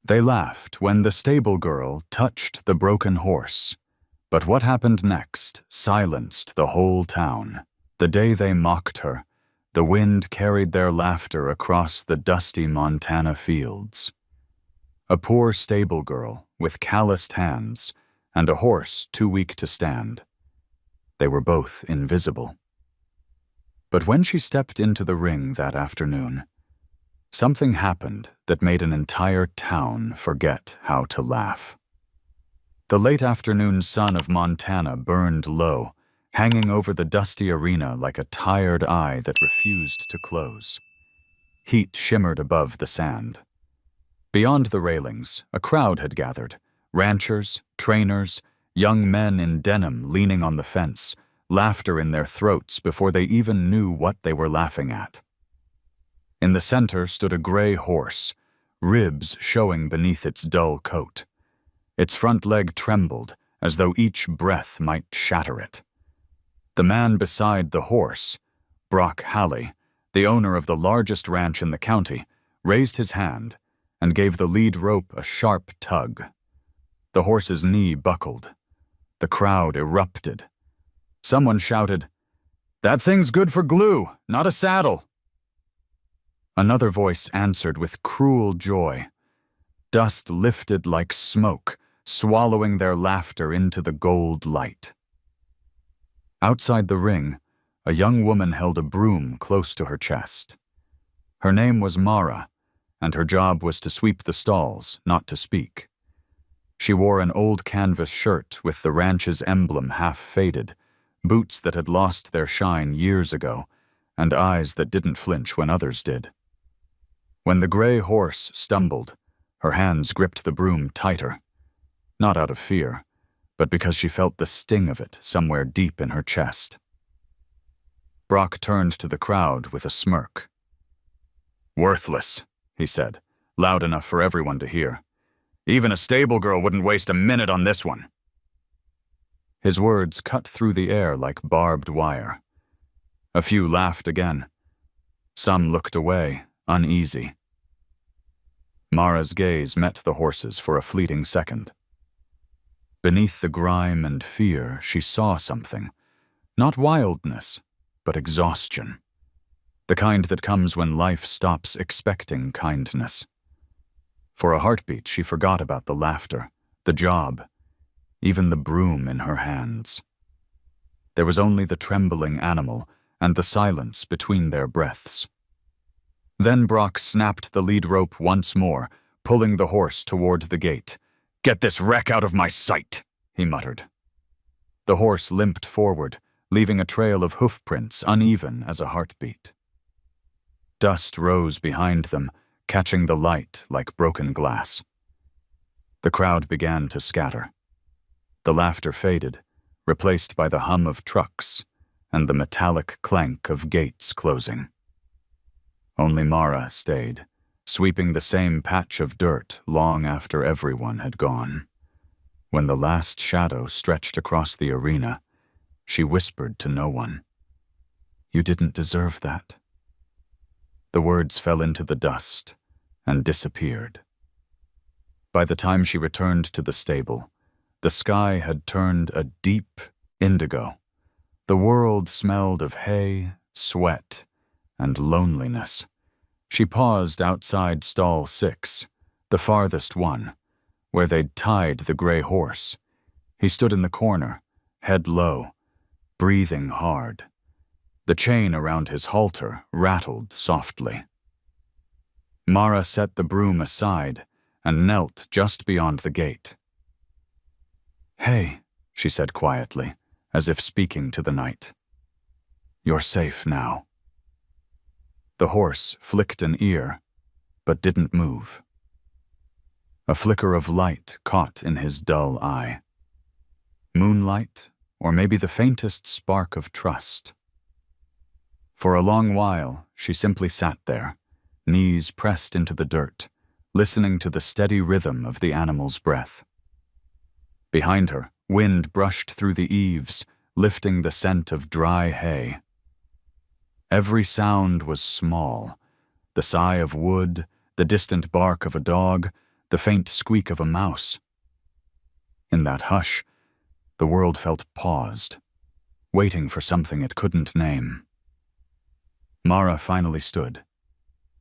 They laughed when the stable girl touched the broken horse. But what happened next silenced the whole town. The day they mocked her, the wind carried their laughter across the dusty Montana fields. A poor stable girl with calloused hands and a horse too weak to stand. They were both invisible. But when she stepped into the ring that afternoon, something happened that made an entire town forget how to laugh. The late afternoon sun of Montana burned low, hanging over the dusty arena like a tired eye that refused to close. Heat shimmered above the sand. Beyond the railings, a crowd had gathered, ranchers, trainers, young men in denim leaning on the fence, laughter in their throats before they even knew what they were laughing at. In the center stood a gray horse, ribs showing beneath its dull coat. Its front leg trembled, as though each breath might shatter it. The man beside the horse, Brock Halley, the owner of the largest ranch in the county, raised his hand and gave the lead rope a sharp tug. The horse's knee buckled. The crowd erupted. Someone shouted, "That thing's good for glue, not a saddle." Another voice answered with cruel joy. Dust lifted like smoke, swallowing their laughter into the gold light. Outside the ring, a young woman held a broom close to her chest. Her name was Mara, and her job was to sweep the stalls, not to speak. She wore an old canvas shirt with the ranch's emblem half faded, boots that had lost their shine years ago, and eyes that didn't flinch when others did. When the gray horse stumbled, her hands gripped the broom tighter, not out of fear, but because she felt the sting of it somewhere deep in her chest. Brock turned to the crowd with a smirk. "Worthless," he said, loud enough for everyone to hear. "Even a stable girl wouldn't waste a minute on this one." His words cut through the air like barbed wire. A few laughed again. Some looked away, uneasy. Mara's gaze met the horse's for a fleeting second. Beneath the grime and fear, she saw something. Not wildness, but exhaustion. The kind that comes when life stops expecting kindness. For a heartbeat, she forgot about the laughter, the job, even the broom in her hands. There was only the trembling animal and the silence between their breaths. Then Brock snapped the lead rope once more, pulling the horse toward the gate. "Get this wreck out of my sight," he muttered. The horse limped forward, leaving a trail of hoof prints uneven as a heartbeat. Dust rose behind them, catching the light like broken glass. The crowd began to scatter. The laughter faded, replaced by the hum of trucks and the metallic clank of gates closing. Only Mara stayed, sweeping the same patch of dirt long after everyone had gone. When the last shadow stretched across the arena, she whispered to no one, "You didn't deserve that." The words fell into the dust and disappeared. By the time she returned to the stable, the sky had turned a deep indigo. The world smelled of hay, sweat, and loneliness. She paused outside stall 6, the farthest one, where they'd tied the gray horse. He stood in the corner, head low, breathing hard. The chain around his halter rattled softly. Mara set the broom aside and knelt just beyond the gate. "Hey," she said quietly, as if speaking to the night. "You're safe now." The horse flicked an ear, but didn't move. A flicker of light caught in his dull eye. Moonlight, or maybe the faintest spark of trust. For a long while, she simply sat there, knees pressed into the dirt, listening to the steady rhythm of the animal's breath. Behind her, wind brushed through the eaves, lifting the scent of dry hay. Every sound was small, the sigh of wood, the distant bark of a dog, the faint squeak of a mouse. In that hush, the world felt paused, waiting for something it couldn't name. Mara finally stood.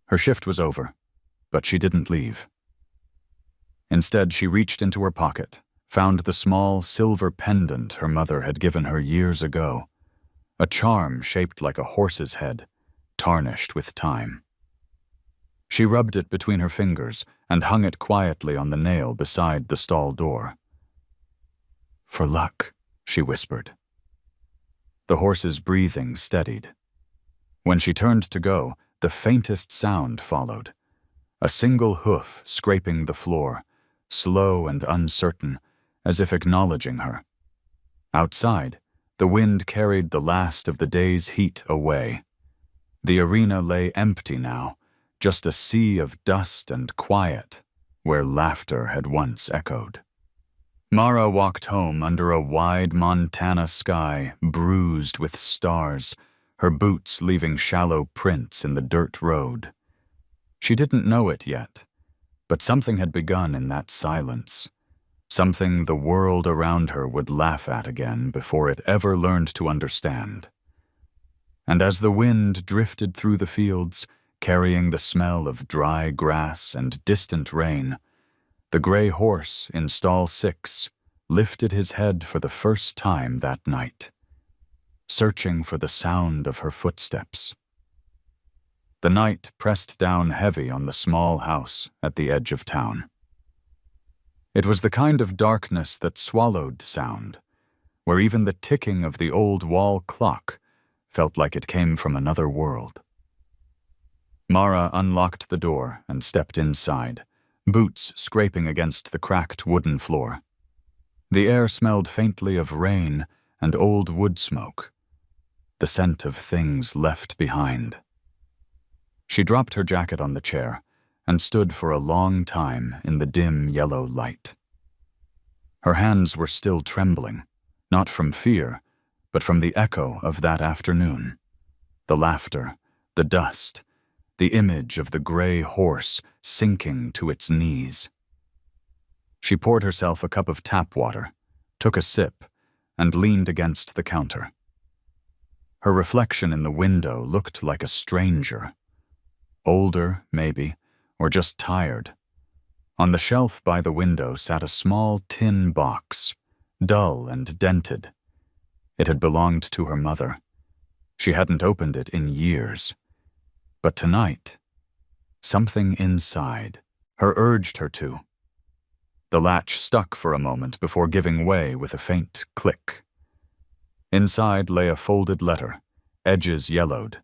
Her shift was over, but she didn't leave. Instead, she reached into her pocket, found the small silver pendant her mother had given her years ago, a charm shaped like a horse's head, tarnished with time. She rubbed it between her fingers and hung it quietly on the nail beside the stall door. "For luck," she whispered. The horse's breathing steadied. When she turned to go, the faintest sound followed, a single hoof scraping the floor, slow and uncertain, as if acknowledging her. Outside, the wind carried the last of the day's heat away. The arena lay empty now, just a sea of dust and quiet, where laughter had once echoed. Mara walked home under a wide Montana sky bruised with stars, her boots leaving shallow prints in the dirt road. She didn't know it yet, but something had begun in that silence, something the world around her would laugh at again before it ever learned to understand. And as the wind drifted through the fields, carrying the smell of dry grass and distant rain, the gray horse in stall 6 lifted his head for the first time that night, searching for the sound of her footsteps. The night pressed down heavy on the small house at the edge of town. It was the kind of darkness that swallowed sound, where even the ticking of the old wall clock felt like it came from another world. Mara unlocked the door and stepped inside, boots scraping against the cracked wooden floor. The air smelled faintly of rain and old wood smoke, the scent of things left behind. She dropped her jacket on the chair and stood for a long time in the dim yellow light. Her hands were still trembling, not from fear, but from the echo of that afternoon, the laughter, the dust, the image of the gray horse sinking to its knees. She poured herself a cup of tap water, took a sip, and leaned against the counter. Her reflection in the window looked like a stranger. Older, maybe, or just tired. On the shelf by the window sat a small tin box, dull and dented. It had belonged to her mother. She hadn't opened it in years. But tonight, something inside her urged her to. The latch stuck for a moment before giving way with a faint click. Inside lay a folded letter, edges yellowed,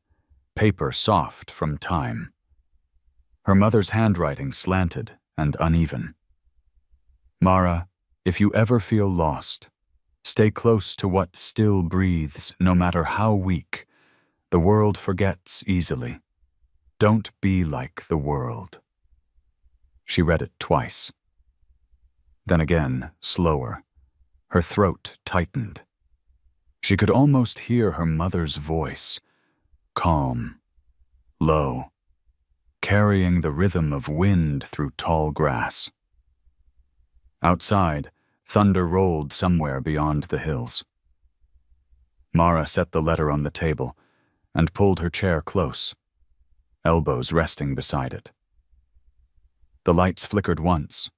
paper soft from time. Her mother's handwriting slanted and uneven. "Mara, if you ever feel lost, stay close to what still breathes, no matter how weak. The world forgets easily. Don't be like the world." She read it twice. Then again, slower. Her throat tightened. She could almost hear her mother's voice, calm, low, carrying the rhythm of wind through tall grass. Outside, thunder rolled somewhere beyond the hills. Mara set the letter on the table and pulled her chair close, elbows resting beside it. The lights flickered once,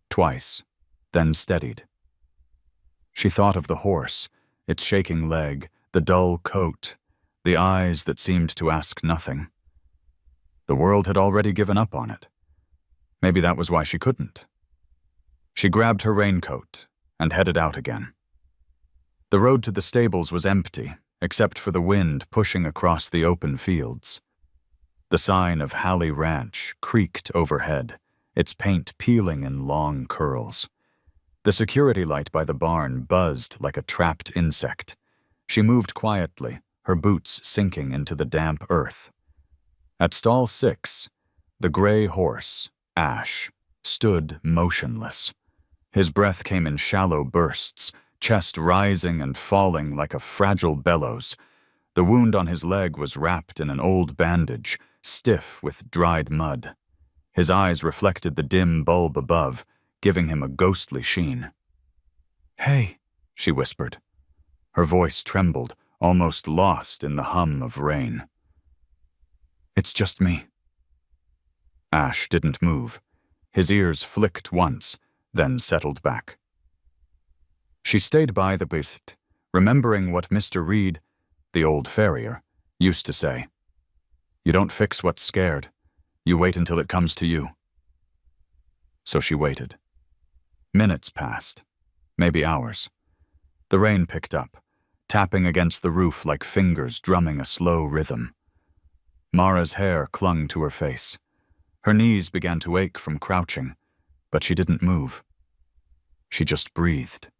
twice, then steadied. She thought of the horse, its shaking leg, the dull coat, the eyes that seemed to ask nothing. The world had already given up on it. Maybe that was why she couldn't. She grabbed her raincoat and headed out again. The road to the stables was empty, except for the wind pushing across the open fields. The sign of Halley Ranch creaked overhead, its paint peeling in long curls. The security light by the barn buzzed like a trapped insect. She moved quietly, her boots sinking into the damp earth. At stall 6, the gray horse, Ash, stood motionless. His breath came in shallow bursts, chest rising and falling like a fragile bellows. The wound on his leg was wrapped in an old bandage, stiff with dried mud. His eyes reflected the dim bulb above, giving him a ghostly sheen. "Hey," she whispered. Her voice trembled, almost lost in the hum of rain. "It's just me." Ash didn't move. His ears flicked once, then settled back. She stayed by the bit, remembering what Mr. Reed, the old farrier, used to say. "You don't fix what's scared. You wait until it comes to you." So she waited. Minutes passed, maybe hours. The rain picked up, tapping against the roof like fingers drumming a slow rhythm. Mara's hair clung to her face. Her knees began to ache from crouching, but she didn't move. She just breathed.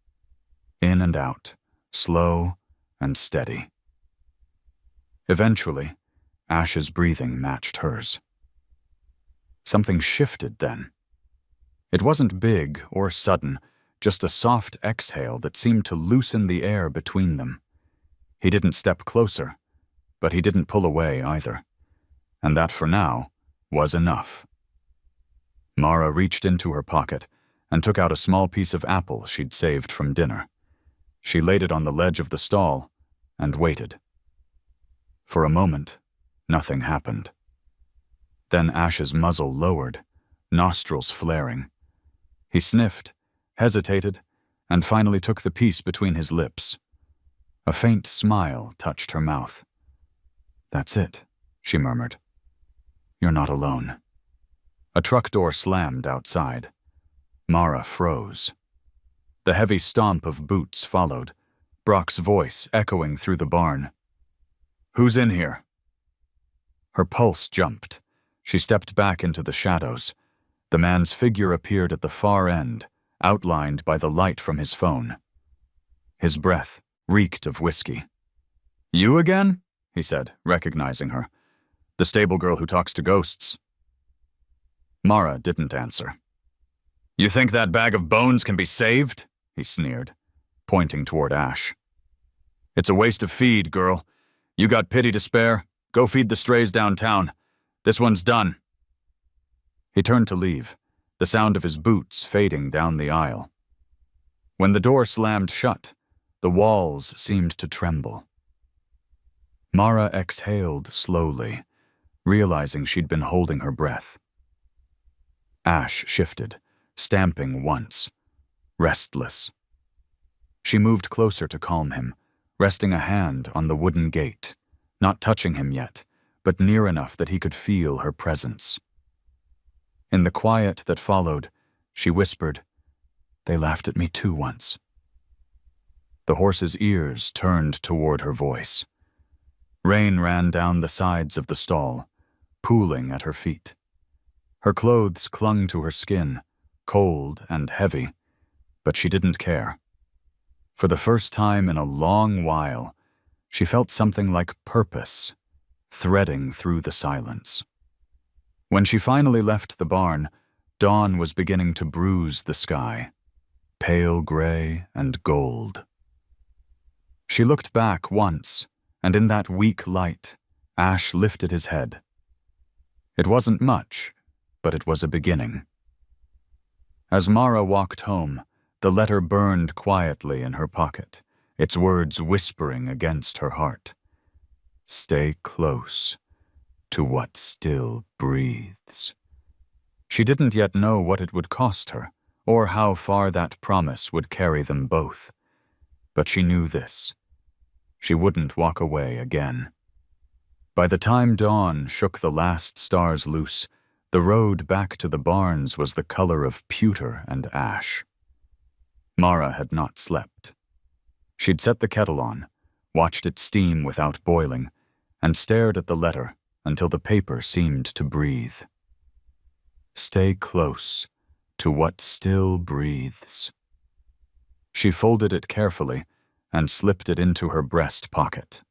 In and out, slow and steady. Eventually, Ash's breathing matched hers. Something shifted then. It wasn't big or sudden, just a soft exhale that seemed to loosen the air between them. He didn't step closer, but he didn't pull away either. And that, for now, was enough. Mara reached into her pocket and took out a small piece of apple she'd saved from dinner. She laid it on the ledge of the stall and waited. For a moment, nothing happened. Then Ash's muzzle lowered, nostrils flaring. He sniffed, hesitated, and finally took the piece between his lips. A faint smile touched her mouth. "That's it," she murmured. "You're not alone." A truck door slammed outside. Mara froze. The heavy stomp of boots followed, Brock's voice echoing through the barn. "Who's in here?" Her pulse jumped. She stepped back into the shadows. The man's figure appeared at the far end, outlined by the light from his phone. His breath reeked of whiskey. "You again?" he said, recognizing her. "The stable girl who talks to ghosts." Mara didn't answer. "You think that bag of bones can be saved?" he sneered, pointing toward Ash. "It's a waste of feed, girl. You got pity to spare? Go feed the strays downtown. This one's done." He turned to leave, the sound of his boots fading down the aisle. When the door slammed shut, the walls seemed to tremble. Mara exhaled slowly, realizing she'd been holding her breath. Ash shifted, stamping once, restless. She moved closer to calm him, resting a hand on the wooden gate, not touching him yet, but near enough that he could feel her presence. In the quiet that followed, she whispered, "They laughed at me too once." The horse's ears turned toward her voice. Rain ran down the sides of the stall, pooling at her feet. Her clothes clung to her skin, cold and heavy, but she didn't care. For the first time in a long while, she felt something like purpose threading through the silence. When she finally left the barn, dawn was beginning to bruise the sky, pale gray and gold. She looked back once, and in that weak light, Ash lifted his head. It wasn't much, but it was a beginning. As Mara walked home, the letter burned quietly in her pocket, its words whispering against her heart. "Stay close to what still breathes." She didn't yet know what it would cost her, or how far that promise would carry them both. But she knew this. She wouldn't walk away again. By the time dawn shook the last stars loose, the road back to the barns was the color of pewter and ash. Mara had not slept. She'd set the kettle on, watched it steam without boiling, and stared at the letter until the paper seemed to breathe. Stay close to what still breathes. She folded it carefully and slipped it into her breast pocket.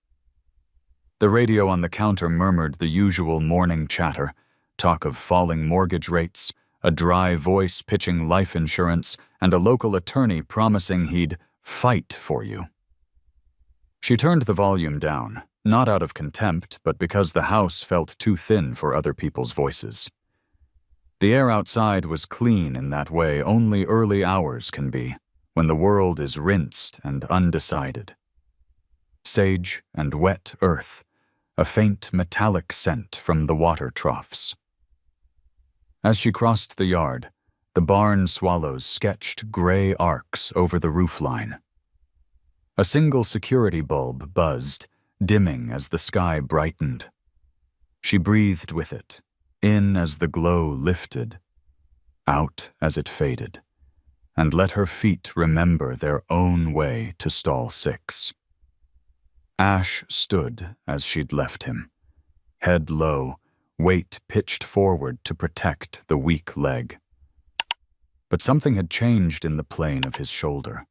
The radio on the counter murmured the usual morning chatter, talk of falling mortgage rates, a dry voice pitching life insurance, and a local attorney promising he'd fight for you. She turned the volume down, not out of contempt, but because the house felt too thin for other people's voices. The air outside was clean in that way only early hours can be, when the world is rinsed and undecided. Sage and wet earth, a faint metallic scent from the water troughs. As she crossed the yard, the barn swallows sketched gray arcs over the roofline. A single security bulb buzzed, dimming as the sky brightened. She breathed with it, in as the glow lifted, out as it faded, and let her feet remember their own way to stall 6. Ash stood as she'd left him, head low, weight pitched forward to protect the weak leg. But something had changed in the plane of his shoulder,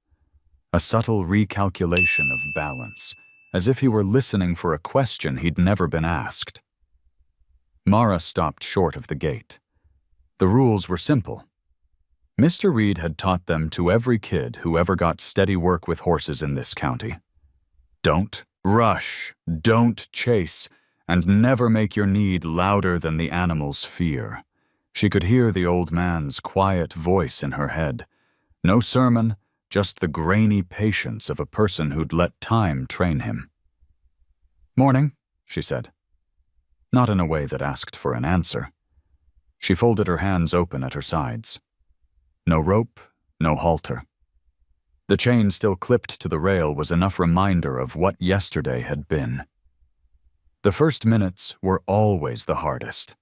a subtle recalculation of balance, as if he were listening for a question he'd never been asked. Mara stopped short of the gate. The rules were simple. Mr. Reed had taught them to every kid who ever got steady work with horses in this county. Don't rush, don't chase, and never make your need louder than the animal's fear. She could hear the old man's quiet voice in her head. No sermon, just the grainy patience of a person who'd let time train him. "Morning," she said. Not in a way that asked for an answer. She folded her hands open at her sides. No rope, no halter. The chain still clipped to the rail was enough reminder of what yesterday had been. The first minutes were always the hardest.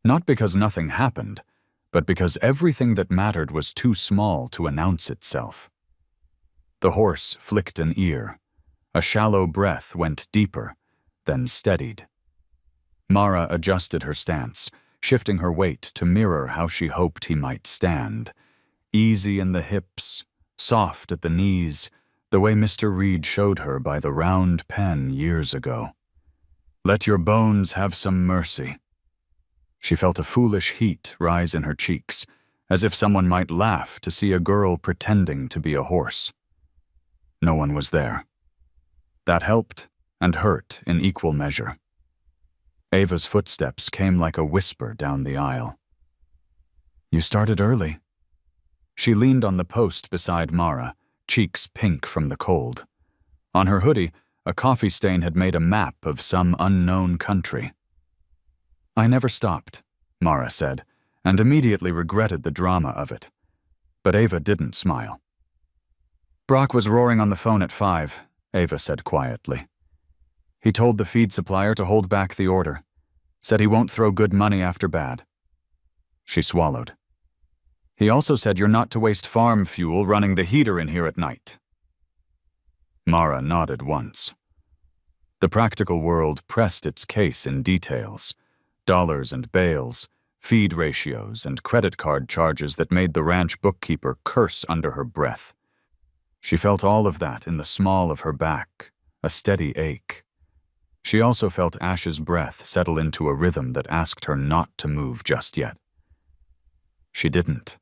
Not because nothing happened, but because everything that mattered was too small to announce itself. The horse flicked an ear. A shallow breath went deeper, then steadied. Mara adjusted her stance, shifting her weight to mirror how she hoped he might stand. Easy in the hips, soft at the knees, the way Mr. Reed showed her by the round pen years ago. Let your bones have some mercy. She felt a foolish heat rise in her cheeks, as if someone might laugh to see a girl pretending to be a horse. No one was there. That helped and hurt in equal measure. Ava's footsteps came like a whisper down the aisle. "You started early." She leaned on the post beside Mara, cheeks pink from the cold. On her hoodie, a coffee stain had made a map of some unknown country. "I never stopped," Mara said, and immediately regretted the drama of it. But Ava didn't smile. "Brock was roaring on the phone at 5, Ava said quietly. "He told the feed supplier to hold back the order. Said he won't throw good money after bad." She swallowed. "He also said you're not to waste farm fuel running the heater in here at night." Mara nodded once. The practical world pressed its case in details. Dollars and bales, feed ratios, and credit card charges that made the ranch bookkeeper curse under her breath. She felt all of that in the small of her back, a steady ache. She also felt Ash's breath settle into a rhythm that asked her not to move just yet. She didn't.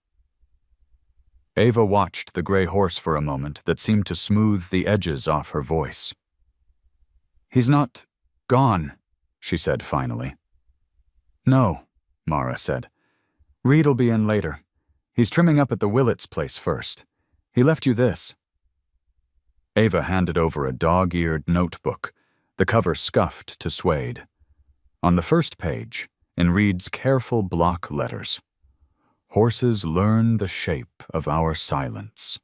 Ava watched the gray horse for a moment that seemed to smooth the edges off her voice. "He's not gone," she said finally. "No," Mara said. "Reed'll be in later. He's trimming up at the Willets' place first. He left you this." Ava handed over a dog-eared notebook, the cover scuffed to suede. On the first page, in Reed's careful block letters, "Horses learn the shape of our silence."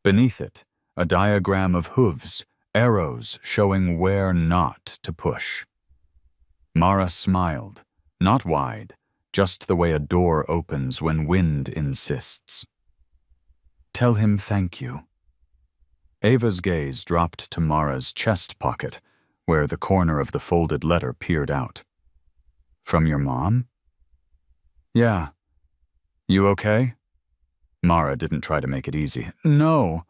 Beneath it, a diagram of hooves, arrows showing where not to push. Mara smiled, not wide, just the way a door opens when wind insists. "Tell him thank you." Ava's gaze dropped to Mara's chest pocket, where the corner of the folded letter peered out. "From your mom?" "Yeah." "You okay?" Mara didn't try to make it easy. "No,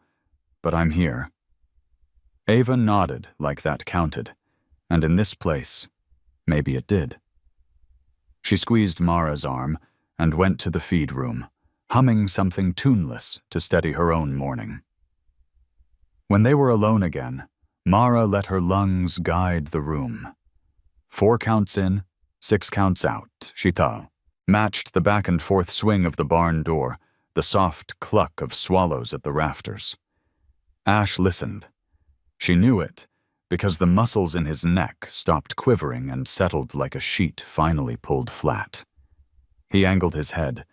but I'm here." Ava nodded like that counted, and in this place, maybe it did. She squeezed Mara's arm and went to the feed room, humming something tuneless to steady her own mourning. When they were alone again, Mara let her lungs guide the room. 4 counts in, 6 counts out, she thought. matched the back-and-forth swing of the barn door, the soft cluck of swallows at the rafters. Ash listened. She knew it, because the muscles in his neck stopped quivering and settled like a sheet finally pulled flat. He angled his head,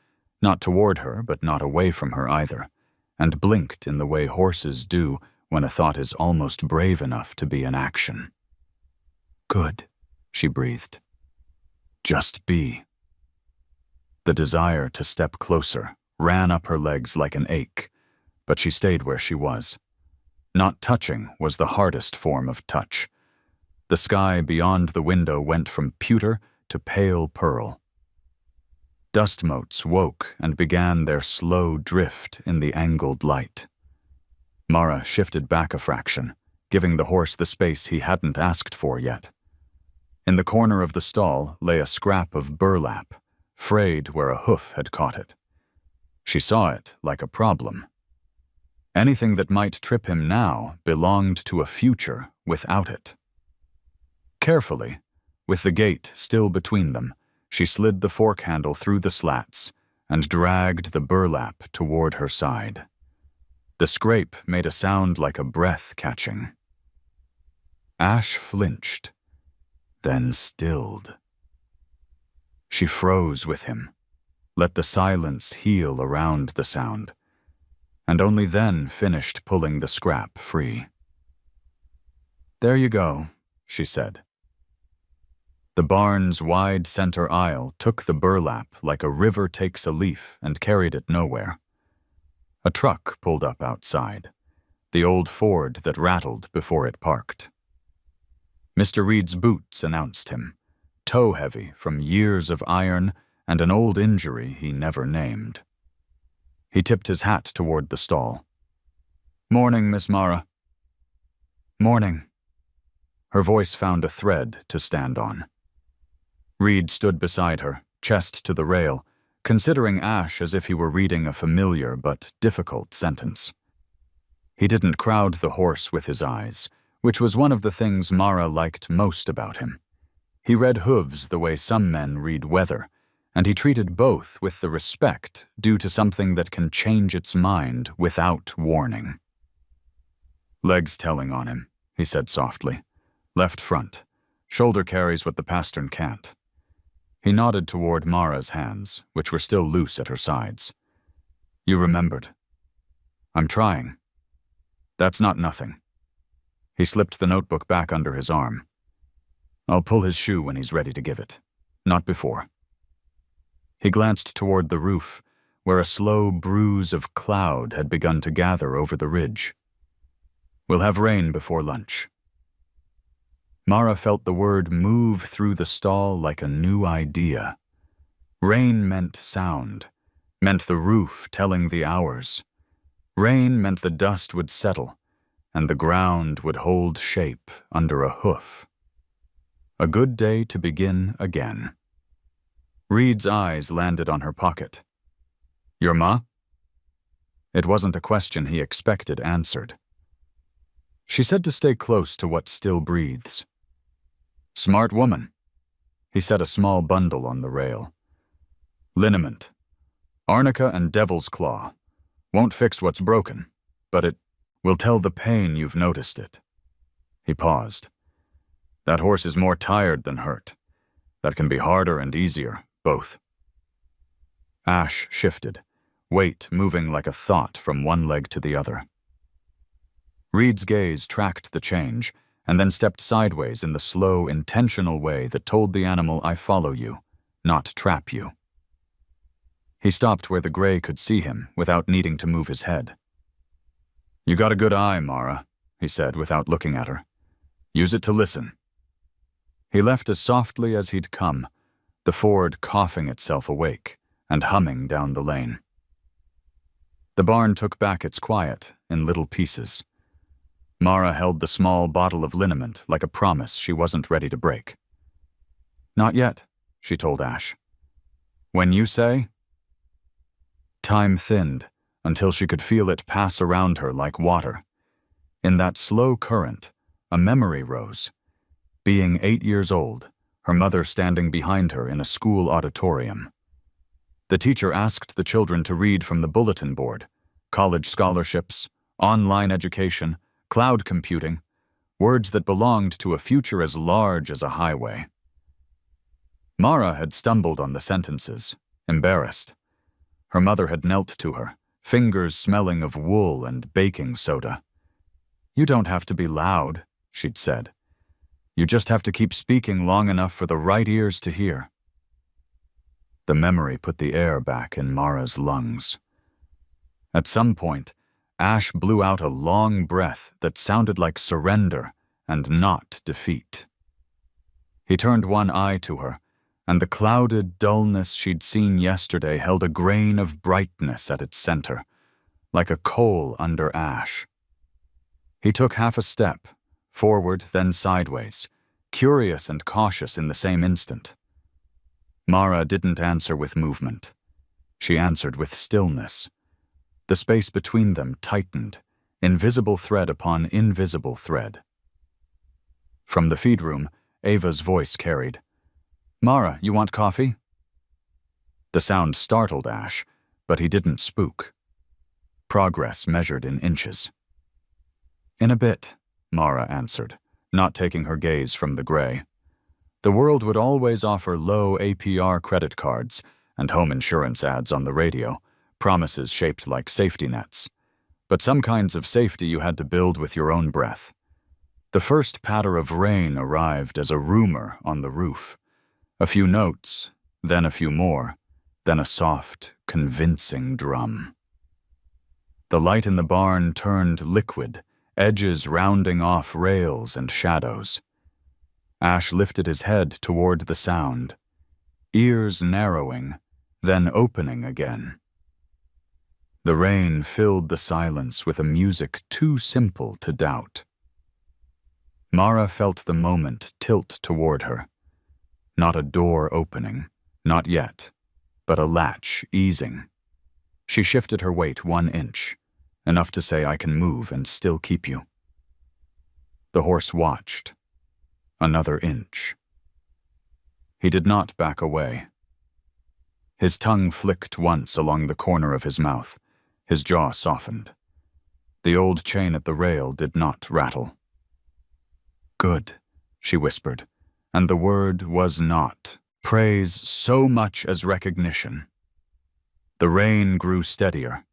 not toward her but not away from her either, and blinked in the way horses do when a thought is almost brave enough to be an action. "Good," she breathed. "Just be." The desire to step closer ran up her legs like an ache, but she stayed where she was. Not touching was the hardest form of touch. The sky beyond the window went from pewter to pale pearl. Dust motes woke and began their slow drift in the angled light. Mara shifted back a fraction, giving the horse the space he hadn't asked for yet. In the corner of the stall lay a scrap of burlap, frayed where a hoof had caught it. She saw it like a problem. Anything that might trip him now belonged to a future without it. Carefully, with the gate still between them, she slid the fork handle through the slats and dragged the burlap toward her side. The scrape made a sound like a breath catching. Ash flinched, then stilled. She froze with him, let the silence heal around the sound, and only then finished pulling the scrap free. "There you go," she said. The barn's wide center aisle took the burlap like a river takes a leaf and carried it nowhere. A truck pulled up outside, the old Ford that rattled before it parked. Mr. Reed's boots announced him, toe-heavy from years of iron and an old injury he never named. He tipped his hat toward the stall. "Morning, Miss Mara." "Morning." Her voice found a thread to stand on. Reed stood beside her, chest to the rail, considering Ash as if he were reading a familiar but difficult sentence. He didn't crowd the horse with his eyes, which was one of the things Mara liked most about him. He read hooves the way some men read weather, and he treated both with the respect due to something that can change its mind without warning. "Legs telling on him," he said softly. "Left front. Shoulder carries what the pastern can't." He nodded toward Mara's hands, which were still loose at her sides. "You remembered." "I'm trying." "That's not nothing." He slipped the notebook back under his arm. "I'll pull his shoe when he's ready to give it. Not before." He glanced toward the roof, where a slow bruise of cloud had begun to gather over the ridge. "We'll have rain before lunch." Mara felt the word move through the stall like a new idea. Rain meant sound, meant the roof telling the hours. Rain meant the dust would settle, and the ground would hold shape under a hoof. A good day to begin again. Reed's eyes landed on her pocket. "Your ma?" It wasn't a question he expected answered. "She said to stay close to what still breathes." "Smart woman." He set a small bundle on the rail. "Liniment. Arnica and devil's claw. Won't fix what's broken, but it will tell the pain you've noticed it." He paused. "That horse is more tired than hurt. That can be harder and easier, both." Ash shifted, weight moving like a thought from one leg to the other. Reed's gaze tracked the change, and then stepped sideways in the slow, intentional way that told the animal, "I follow you, not trap you." He stopped where the gray could see him without needing to move his head. "You got a good eye, Mara," he said without looking at her. "Use it to listen." He left as softly as he'd come, the Ford coughing itself awake and humming down the lane. The barn took back its quiet in little pieces. Mara held the small bottle of liniment like a promise she wasn't ready to break. "Not yet," she told Ash. "When you say..." Time thinned until she could feel it pass around her like water. In that slow current, a memory rose. Being 8 years old, her mother standing behind her in a school auditorium. The teacher asked the children to read from the bulletin board: college scholarships, online education, cloud computing, words that belonged to a future as large as a highway. Mara had stumbled on the sentences, embarrassed. Her mother had knelt to her, fingers smelling of wool and baking soda. "You don't have to be loud," she'd said. "You just have to keep speaking long enough for the right ears to hear." The memory put the air back in Mara's lungs. At some point, Ash blew out a long breath that sounded like surrender and not defeat. He turned one eye to her, and the clouded dullness she'd seen yesterday held a grain of brightness at its center, like a coal under ash. He took half a step, forward then sideways, curious and cautious in the same instant. Mara didn't answer with movement. She answered with stillness. The space between them tightened, invisible thread upon invisible thread. From the feed room, Ava's voice carried, "Mara, you want coffee?" The sound startled Ash, but he didn't spook. Progress measured in inches. "In a bit," Mara answered, not taking her gaze from the gray. The world would always offer low APR credit cards and home insurance ads on the radio, promises shaped like safety nets. But some kinds of safety you had to build with your own breath. The first patter of rain arrived as a rumor on the roof. A few notes, then a few more, then a soft, convincing drum. The light in the barn turned liquid, edges rounding off rails and shadows. Ash lifted his head toward the sound, ears narrowing, then opening again. The rain filled the silence with a music too simple to doubt. Mara felt the moment tilt toward her. Not a door opening, not yet, but a latch easing. She shifted her weight 1 inch, enough to say, "I can move and still keep you." The horse watched. Another inch. He did not back away. His tongue flicked once along the corner of his mouth. His jaw softened. The old chain at the rail did not rattle. "Good," she whispered, and the word was not praise so much as recognition. The rain grew steadier.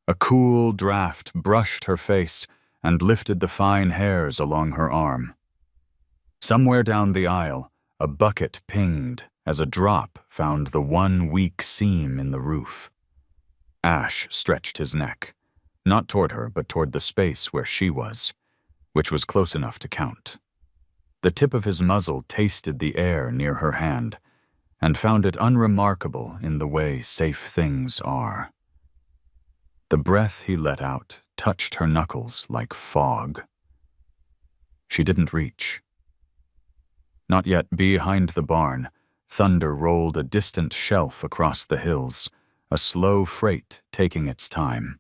A cool draft brushed her face and lifted the fine hairs along her arm. Somewhere down the aisle, a bucket pinged as a drop found the one weak seam in the roof. Ash stretched his neck, not toward her but toward the space where she was, which was close enough to count. The tip of his muzzle tasted the air near her hand and found it unremarkable in the way safe things are. The breath he let out touched her knuckles like fog. She didn't reach. Not yet behind the barn, thunder rolled a distant shelf across the hills, a slow freight taking its time.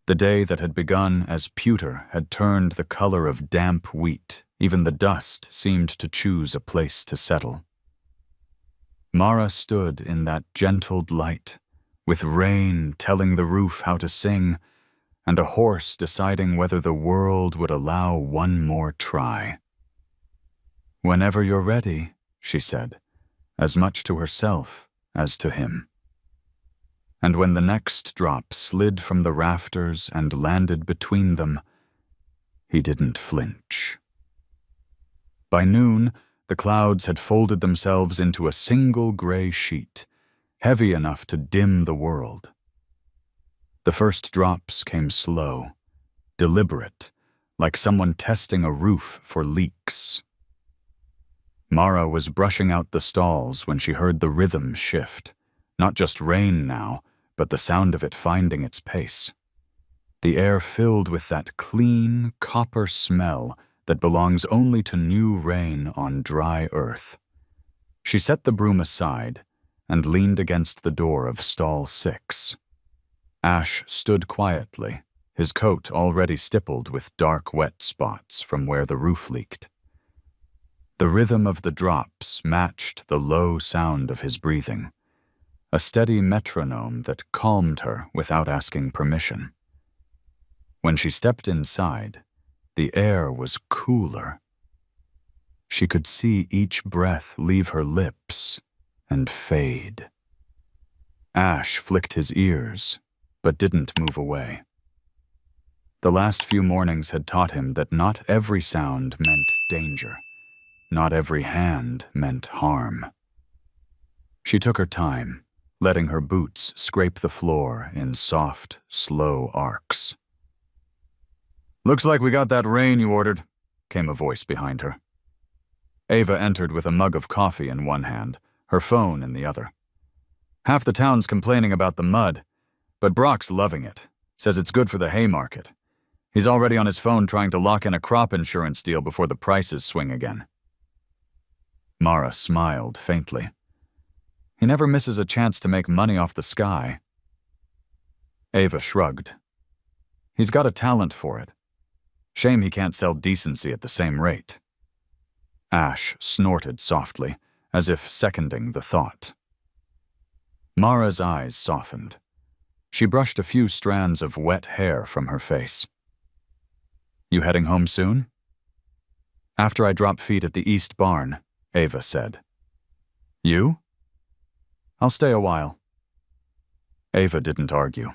The day that had begun as pewter had turned the color of damp wheat. Even the dust seemed to choose a place to settle. Mara stood in that gentled light, with rain telling the roof how to sing, and a horse deciding whether the world would allow one more try. "Whenever you're ready," she said, as much to herself as to him. And when the next drop slid from the rafters and landed between them, he didn't flinch. By noon, the clouds had folded themselves into a single gray sheet, heavy enough to dim the world. The first drops came slow, deliberate, like someone testing a roof for leaks. Mara was brushing out the stalls when she heard the rhythm shift, not just rain now, but the sound of it finding its pace. The air filled with that clean, copper smell that belongs only to new rain on dry earth. She set the broom aside and leaned against the door of stall 6. Ash stood quietly, his coat already stippled with dark, wet spots from where the roof leaked. The rhythm of the drops matched the low sound of his breathing, a steady metronome that calmed her without asking permission. When she stepped inside, the air was cooler. She could see each breath leave her lips and fade. Ash flicked his ears, but didn't move away. The last few mornings had taught him that not every sound meant danger. Not every hand meant harm. She took her time, letting her boots scrape the floor in soft, slow arcs. "Looks like we got that rain you ordered," came a voice behind her. Ava entered with a mug of coffee in one hand, her phone in the other. "Half the town's complaining about the mud, but Brock's loving it, says it's good for the hay market. He's already on his phone trying to lock in a crop insurance deal before the prices swing again." Mara smiled faintly. He never misses a chance to make money off the sky. Ava shrugged. He's got a talent for it. Shame he can't sell decency at the same rate. Ash snorted softly, as if seconding the thought. Mara's eyes softened. She brushed a few strands of wet hair from her face. "You heading home soon?" "After I drop feet at the east barn," Ava said. "You?" "I'll stay a while." Ava didn't argue.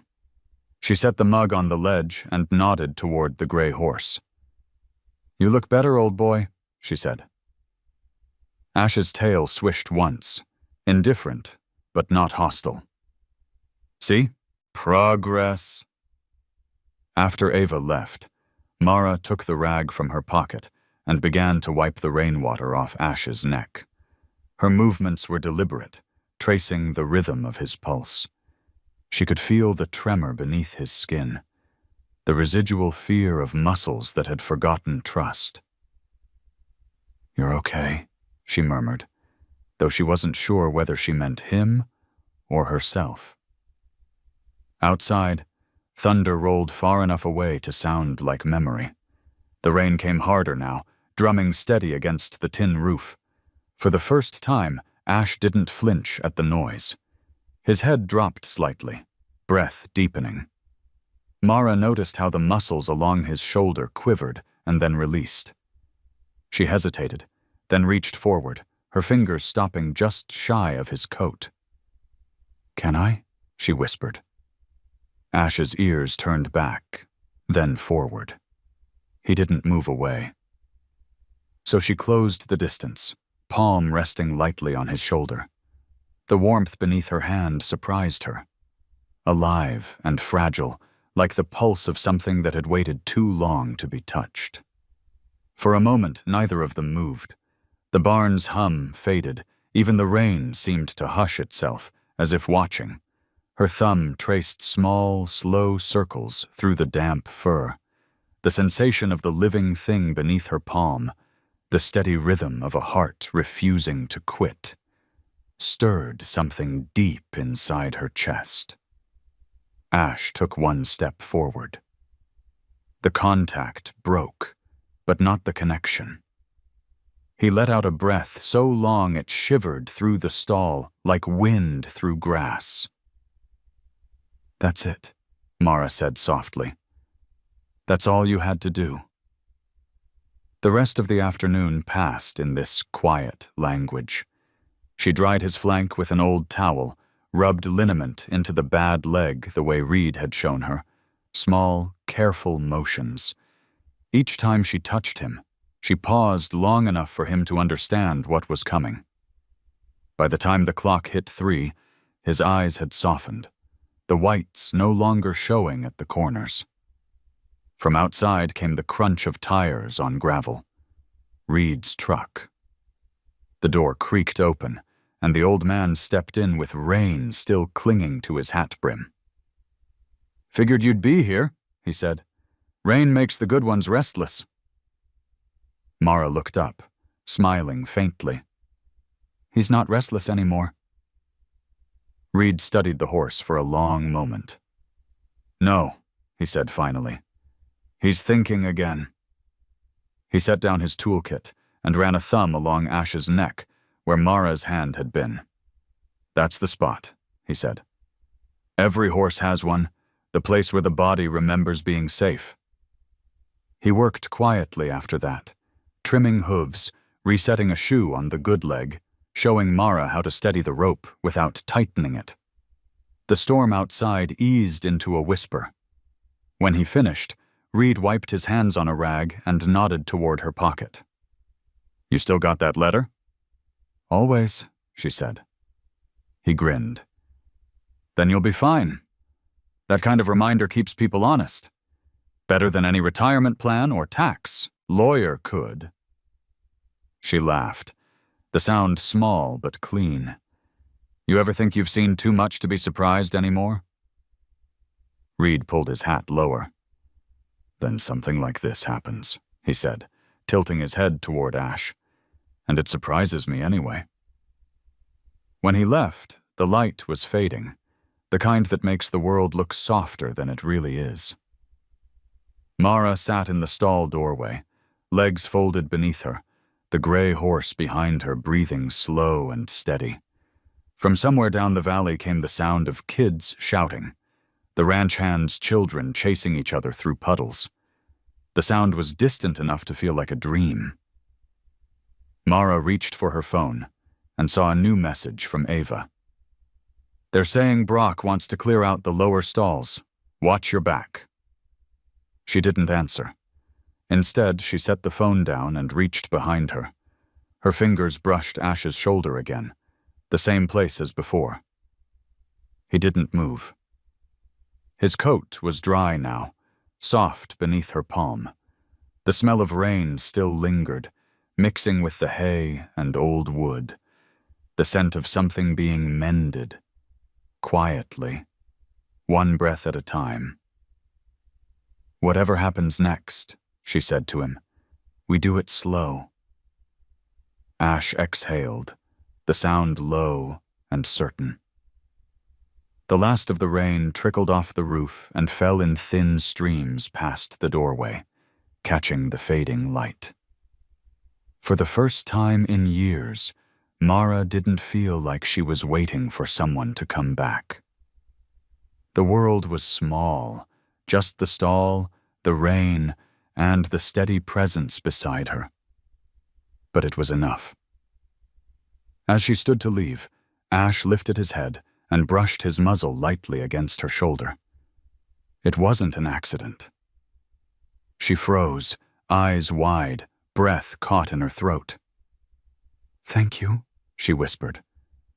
She set the mug on the ledge and nodded toward the gray horse. "You look better, old boy," she said. Ash's tail swished once, indifferent, but not hostile. "See? Progress." After Ava left, Mara took the rag from her pocket and began to wipe the rainwater off Ash's neck. Her movements were deliberate, tracing the rhythm of his pulse. She could feel the tremor beneath his skin, the residual fear of muscles that had forgotten trust. "You're okay," she murmured, though she wasn't sure whether she meant him or herself. Outside, thunder rolled far enough away to sound like memory. The rain came harder now, drumming steady against the tin roof. For the first time, Ash didn't flinch at the noise. His head dropped slightly, breath deepening. Mara noticed how the muscles along his shoulder quivered and then released. She hesitated, then reached forward, her fingers stopping just shy of his coat. "Can I?" she whispered. Ash's ears turned back, then forward. He didn't move away. So she closed the distance, palm resting lightly on his shoulder. The warmth beneath her hand surprised her. Alive and fragile, like the pulse of something that had waited too long to be touched. For a moment, neither of them moved. The barn's hum faded, even the rain seemed to hush itself, as if watching. Her thumb traced small, slow circles through the damp fur. The sensation of the living thing beneath her palm, the steady rhythm of a heart refusing to quit, stirred something deep inside her chest. Ash took one step forward. The contact broke, but not the connection. He let out a breath so long it shivered through the stall like wind through grass. "That's it," Mara said softly. "That's all you had to do." The rest of the afternoon passed in this quiet language. She dried his flank with an old towel, rubbed liniment into the bad leg the way Reed had shown her. Small, careful motions. Each time she touched him, she paused long enough for him to understand what was coming. By the time the clock hit 3, his eyes had softened, the whites no longer showing at the corners. From outside came the crunch of tires on gravel. Reed's truck. The door creaked open, and the old man stepped in with rain still clinging to his hat brim. "Figured you'd be here," he said. "Rain makes the good ones restless." Mara looked up, smiling faintly. "He's not restless anymore." Reed studied the horse for a long moment. "No," he said finally. "He's thinking again." He set down his toolkit and ran a thumb along Ash's neck, where Mara's hand had been. "That's the spot," he he said. "Every horse has one, the place where the body remembers being safe." He worked quietly after that, trimming hooves, resetting a shoe on the good leg, showing Mara how to steady the rope without tightening it. The storm outside eased into a whisper. When he finished, Reed wiped his hands on a rag and nodded toward her pocket. "You still got that letter?" "Always," she said. He grinned. "Then you'll be fine. That kind of reminder keeps people honest. Better than any retirement plan or tax. Lawyer could." She laughed, the sound small but clean. "You ever think you've seen too much to be surprised anymore?" Reed pulled his hat lower. "Then something like this happens," he said, tilting his head toward Ash. "And it surprises me anyway." When he left, the light was fading, the kind that makes the world look softer than it really is. Mara sat in the stall doorway, legs folded beneath her, the gray horse behind her breathing slow and steady. From somewhere down the valley came the sound of kids shouting, the ranch hands' children chasing each other through puddles. The sound was distant enough to feel like a dream. Mara reached for her phone and saw a new message from Ava. "They're saying Brock wants to clear out the lower stalls. Watch your back." She didn't answer. Instead, she set the phone down and reached behind her. Her fingers brushed Ash's shoulder again, the same place as before. He didn't move. His coat was dry now, soft beneath her palm. The smell of rain still lingered, mixing with the hay and old wood, the scent of something being mended, quietly, one breath at a time. "Whatever happens next," she said to him, "we do it slow." Ash exhaled, the sound low and certain. The last of the rain trickled off the roof and fell in thin streams past the doorway, catching the fading light. For the first time in years, Mara didn't feel like she was waiting for someone to come back. The world was small, just the stall, the rain, and the steady presence beside her. But it was enough. As she stood to leave, Ash lifted his head and brushed his muzzle lightly against her shoulder. It wasn't an accident. She froze, eyes wide, breath caught in her throat. "Thank you," she whispered,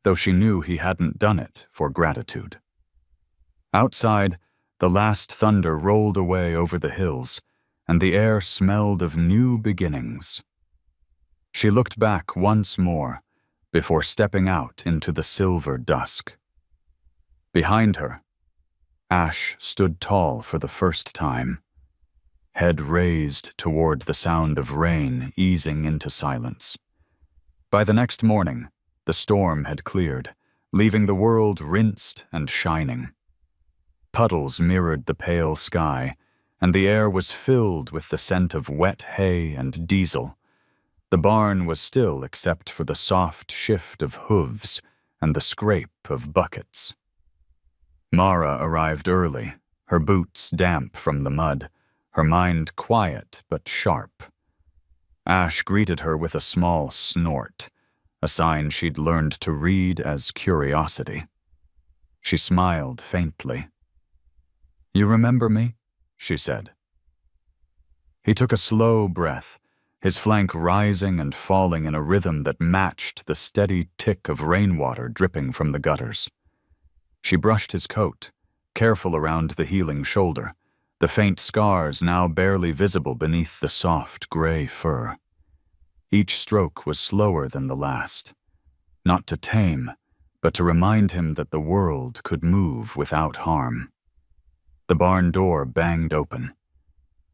though she knew he hadn't done it for gratitude. Outside, the last thunder rolled away over the hills, and the air smelled of new beginnings. She looked back once more before stepping out into the silver dusk. Behind her, Ash stood tall for the first time, head raised toward the sound of rain easing into silence. By the next morning, the storm had cleared, leaving the world rinsed and shining. Puddles mirrored the pale sky, and the air was filled with the scent of wet hay and diesel. The barn was still except for the soft shift of hooves and the scrape of buckets. Mara arrived early, her boots damp from the mud, her mind quiet but sharp. Ash greeted her with a small snort, a sign she'd learned to read as curiosity. She smiled faintly. "You remember me?" she said. He took a slow breath, his flank rising and falling in a rhythm that matched the steady tick of rainwater dripping from the gutters. She brushed his coat, careful around the healing shoulder, the faint scars now barely visible beneath the soft gray fur. Each stroke was slower than the last, not to tame, but to remind him that the world could move without harm. The barn door banged open.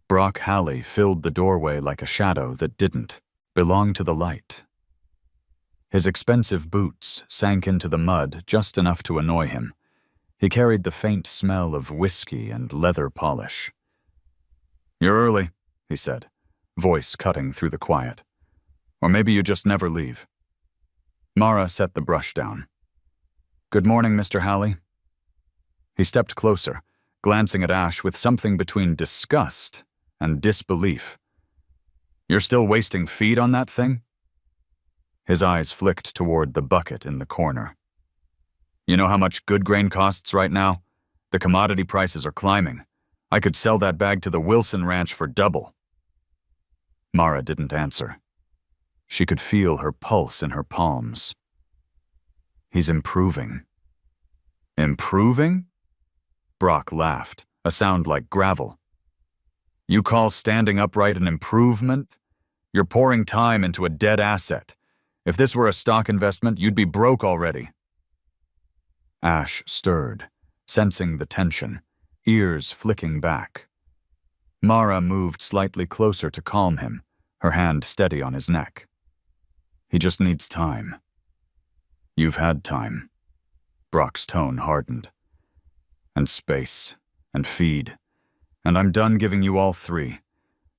Brock Halley filled the doorway like a shadow that didn't belong to the light. His expensive boots sank into the mud just enough to annoy him. He carried the faint smell of whiskey and leather polish. "You're early," he said, voice cutting through the quiet. "Or maybe you just never leave." Mara set the brush down. Good morning, Mr. Halley. He stepped closer, glancing at Ash with something between disgust and disbelief. You're still wasting feed on that thing? His eyes flicked toward the bucket in the corner. You know how much good grain costs right now? The commodity prices are climbing. I could sell that bag to the Wilson Ranch for double. Mara didn't answer. She could feel her pulse in her palms. He's improving. Improving? Brock laughed, a sound like gravel. You call standing upright an improvement? You're pouring time into a dead asset. If this were a stock investment, you'd be broke already. Ash stirred, sensing the tension, ears flicking back. Mara moved slightly closer to calm him, her hand steady on his neck. He just needs time. You've had time. Brock's tone hardened. And space, and feed. And I'm done giving you all three.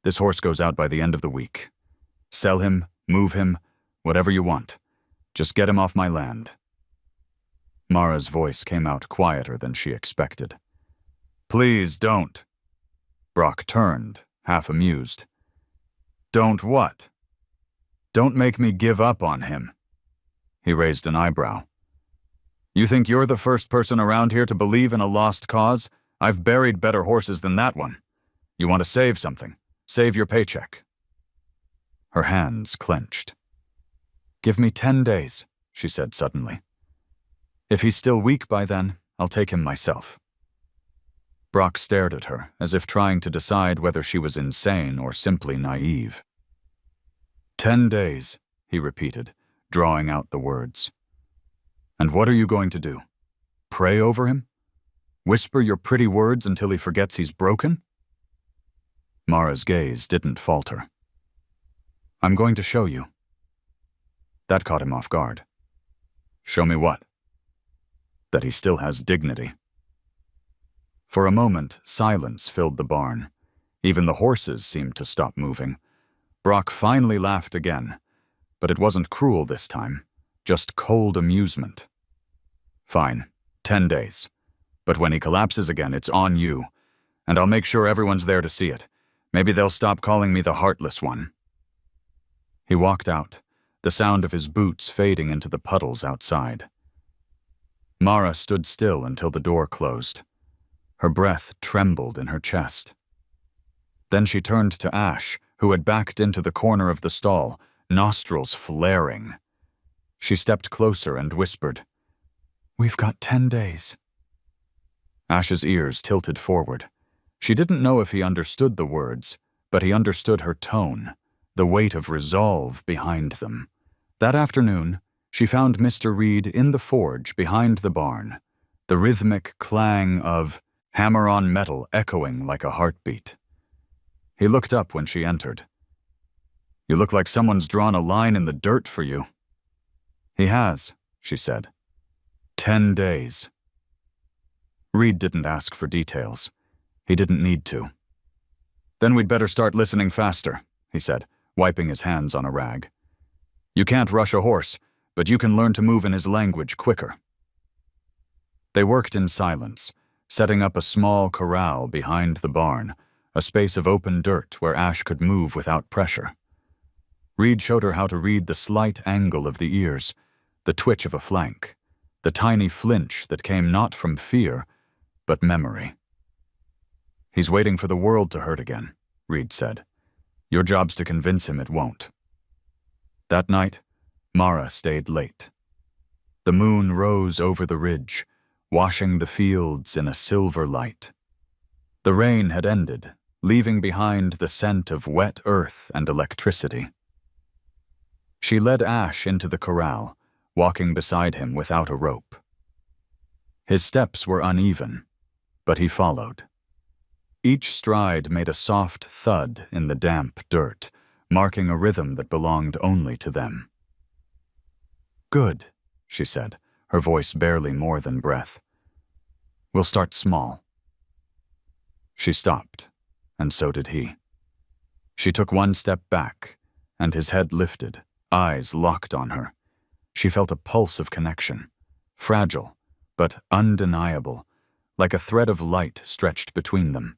This horse goes out by the end of the week. Sell him, move him, whatever you want. Just get him off my land. Mara's voice came out quieter than she expected. Please don't. Brock turned, half amused. Don't what? Don't make me give up on him. He raised an eyebrow. You think you're the first person around here to believe in a lost cause? I've buried better horses than that one. You want to save something? Save your paycheck. Her hands clenched. Give me 10 days, she said suddenly. If he's still weak by then, I'll take him myself. Brock stared at her, as if trying to decide whether she was insane or simply naive. 10 days, he repeated, drawing out the words. And what are you going to do? Pray over him? Whisper your pretty words until he forgets he's broken? Mara's gaze didn't falter. I'm going to show you. That caught him off guard. Show me what? That he still has dignity. For a moment, silence filled the barn. Even the horses seemed to stop moving. Brock finally laughed again, but it wasn't cruel this time, just cold amusement. Fine, 10 days. But when he collapses again, it's on you, and I'll make sure everyone's there to see it. Maybe they'll stop calling me the heartless one. He walked out, the sound of his boots fading into the puddles outside. Mara stood still until the door closed. Her breath trembled in her chest. Then she turned to Ash, who had backed into the corner of the stall, nostrils flaring. She stepped closer and whispered, We've got 10 days. Ash's ears tilted forward. She didn't know if he understood the words, but he understood her tone, the weight of resolve behind them. That afternoon, she found Mr. Reed in the forge behind the barn, the rhythmic clang of hammer on metal echoing like a heartbeat. He looked up when she entered. You look like someone's drawn a line in the dirt for you. He has, she said. 10 days. Reed didn't ask for details. He didn't need to. Then we'd better start listening faster, he said, wiping his hands on a rag. You can't rush a horse, but you can learn to move in his language quicker. They worked in silence, setting up a small corral behind the barn, a space of open dirt where Ash could move without pressure. Reed showed her how to read the slight angle of the ears, the twitch of a flank, the tiny flinch that came not from fear, but memory. He's waiting for the world to hurt again, Reed said. Your job's to convince him it won't. That night, Mara stayed late. The moon rose over the ridge, washing the fields in a silver light. The rain had ended, leaving behind the scent of wet earth and electricity. She led Ash into the corral, walking beside him without a rope. His steps were uneven, but he followed. Each stride made a soft thud in the damp dirt, marking a rhythm that belonged only to them. Good, she said, her voice barely more than breath. We'll start small. She stopped, and so did he. She took one step back, and his head lifted, eyes locked on her. She felt a pulse of connection, fragile, but undeniable, like a thread of light stretched between them.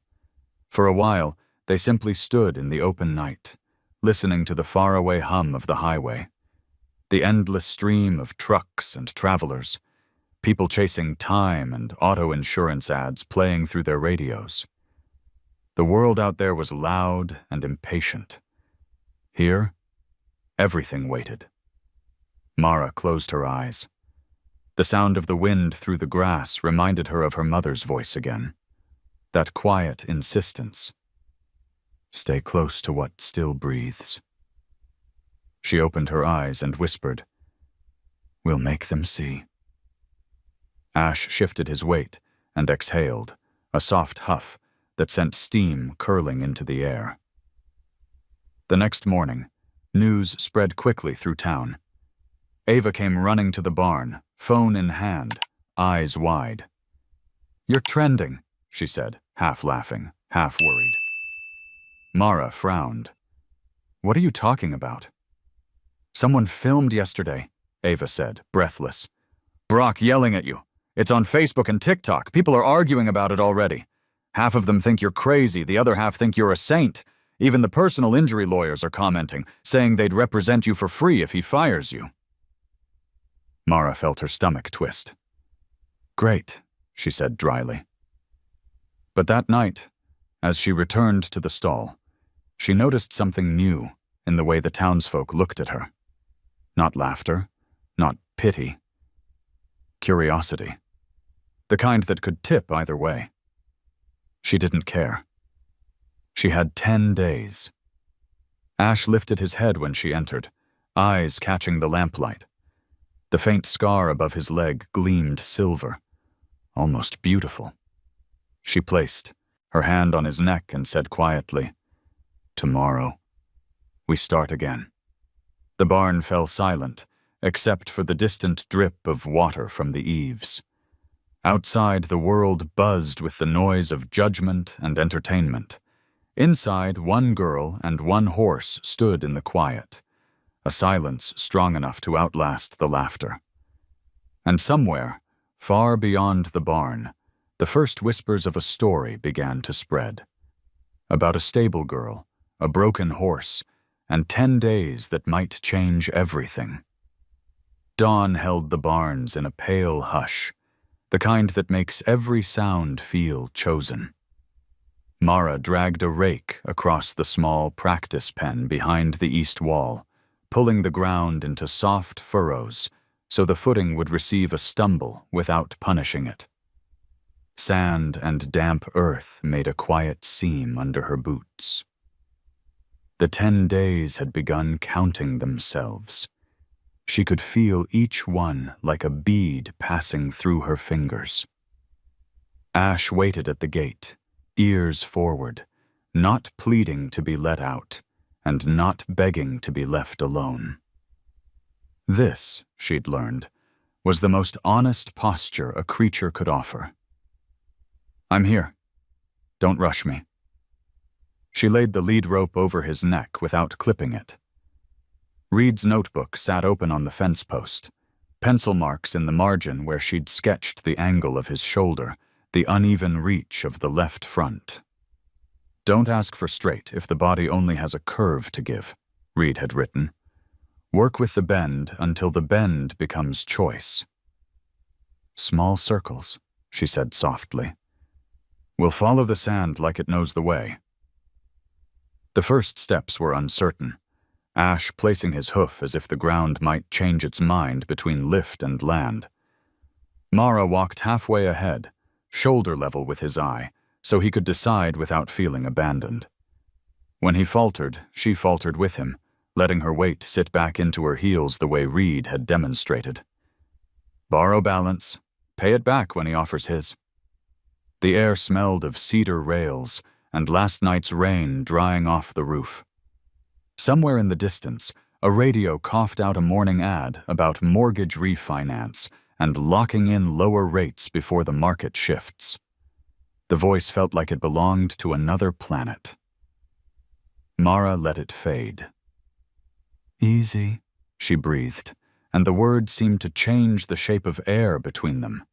For a while, they simply stood in the open night, listening to the faraway hum of the highway, the endless stream of trucks and travelers, people chasing time and auto insurance ads playing through their radios. The world out there was loud and impatient. Here, everything waited. Mara closed her eyes. The sound of the wind through the grass reminded her of her mother's voice again. That quiet insistence. Stay close to what still breathes. She opened her eyes and whispered, "We'll make them see." Ash shifted his weight and exhaled, a soft huff that sent steam curling into the air. The next morning, news spread quickly through town. Ava came running to the barn, phone in hand, eyes wide. "You're trending," she said, half laughing, half worried. Mara frowned. "What are you talking about?" "Someone filmed yesterday," Ava said, breathless. "Brock yelling at you. It's on Facebook and TikTok. People are arguing about it already. Half of them think you're crazy, the other half think you're a saint. Even the personal injury lawyers are commenting, saying they'd represent you for free if he fires you." Mara felt her stomach twist. "Great," she said dryly. But that night, as she returned to the stall, she noticed something new in the way the townsfolk looked at her. Not laughter, not pity. Curiosity. The kind that could tip either way. She didn't care. She had 10 days. Ash lifted his head when she entered, eyes catching the lamplight. The faint scar above his leg gleamed silver, almost beautiful. She placed her hand on his neck and said quietly, "Tomorrow, we start again." The barn fell silent, except for the distant drip of water from the eaves. Outside, the world buzzed with the noise of judgment and entertainment. Inside, one girl and one horse stood in the quiet, a silence strong enough to outlast the laughter. And somewhere, far beyond the barn, the first whispers of a story began to spread. About a stable girl, a broken horse, and 10 days that might change everything. Dawn held the barns in a pale hush, the kind that makes every sound feel chosen. Mara dragged a rake across the small practice pen behind the east wall, pulling the ground into soft furrows so the footing would receive a stumble without punishing it. Sand and damp earth made a quiet seam under her boots. The 10 days had begun counting themselves. She could feel each one like a bead passing through her fingers. Ash waited at the gate, ears forward, not pleading to be let out, and not begging to be left alone. This, she'd learned, was the most honest posture a creature could offer. "I'm here. Don't rush me." She laid the lead rope over his neck without clipping it. Reed's notebook sat open on the fence post, pencil marks in the margin where she'd sketched the angle of his shoulder, the uneven reach of the left front. "Don't ask for straight if the body only has a curve to give," Reed had written. "Work with the bend until the bend becomes choice." "Small circles," she said softly. "We'll follow the sand like it knows the way." The first steps were uncertain, Ash placing his hoof as if the ground might change its mind between lift and land. Mara walked halfway ahead, shoulder level with his eye, so he could decide without feeling abandoned. When he faltered, she faltered with him, letting her weight sit back into her heels the way Reed had demonstrated. Borrow balance, pay it back when he offers his. The air smelled of cedar rails and last night's rain drying off the roof. Somewhere in the distance, a radio coughed out a morning ad about mortgage refinance and locking in lower rates before the market shifts. The voice felt like it belonged to another planet. Mara let it fade. "Easy," she breathed, and the word seemed to change the shape of air between them.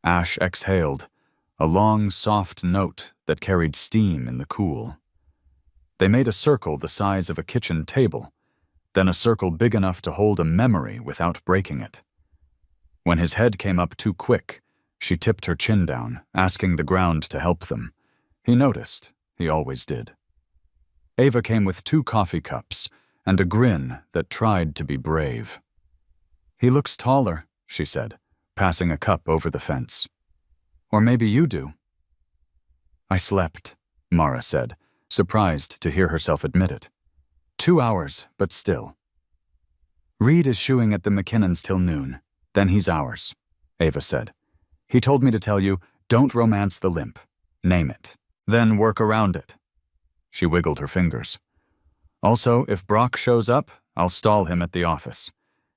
Ash exhaled, a long, soft note that carried steam in the cool. They made a circle the size of a kitchen table, then a circle big enough to hold a memory without breaking it. When his head came up too quick, she tipped her chin down, asking the ground to help them. He noticed. He always did. Ava came with 2 coffee cups and a grin that tried to be brave. "He looks taller," she said, passing a cup over the fence. "Or maybe you do." "I slept," Mara said, surprised to hear herself admit it. 2 hours, but still. "Reed is shooing at the McKinnons till noon. Then he's ours," Ava said. "He told me to tell you, don't romance the limp. Name it. Then work around it." She wiggled her fingers. "Also, if Brock shows up, I'll stall him at the office.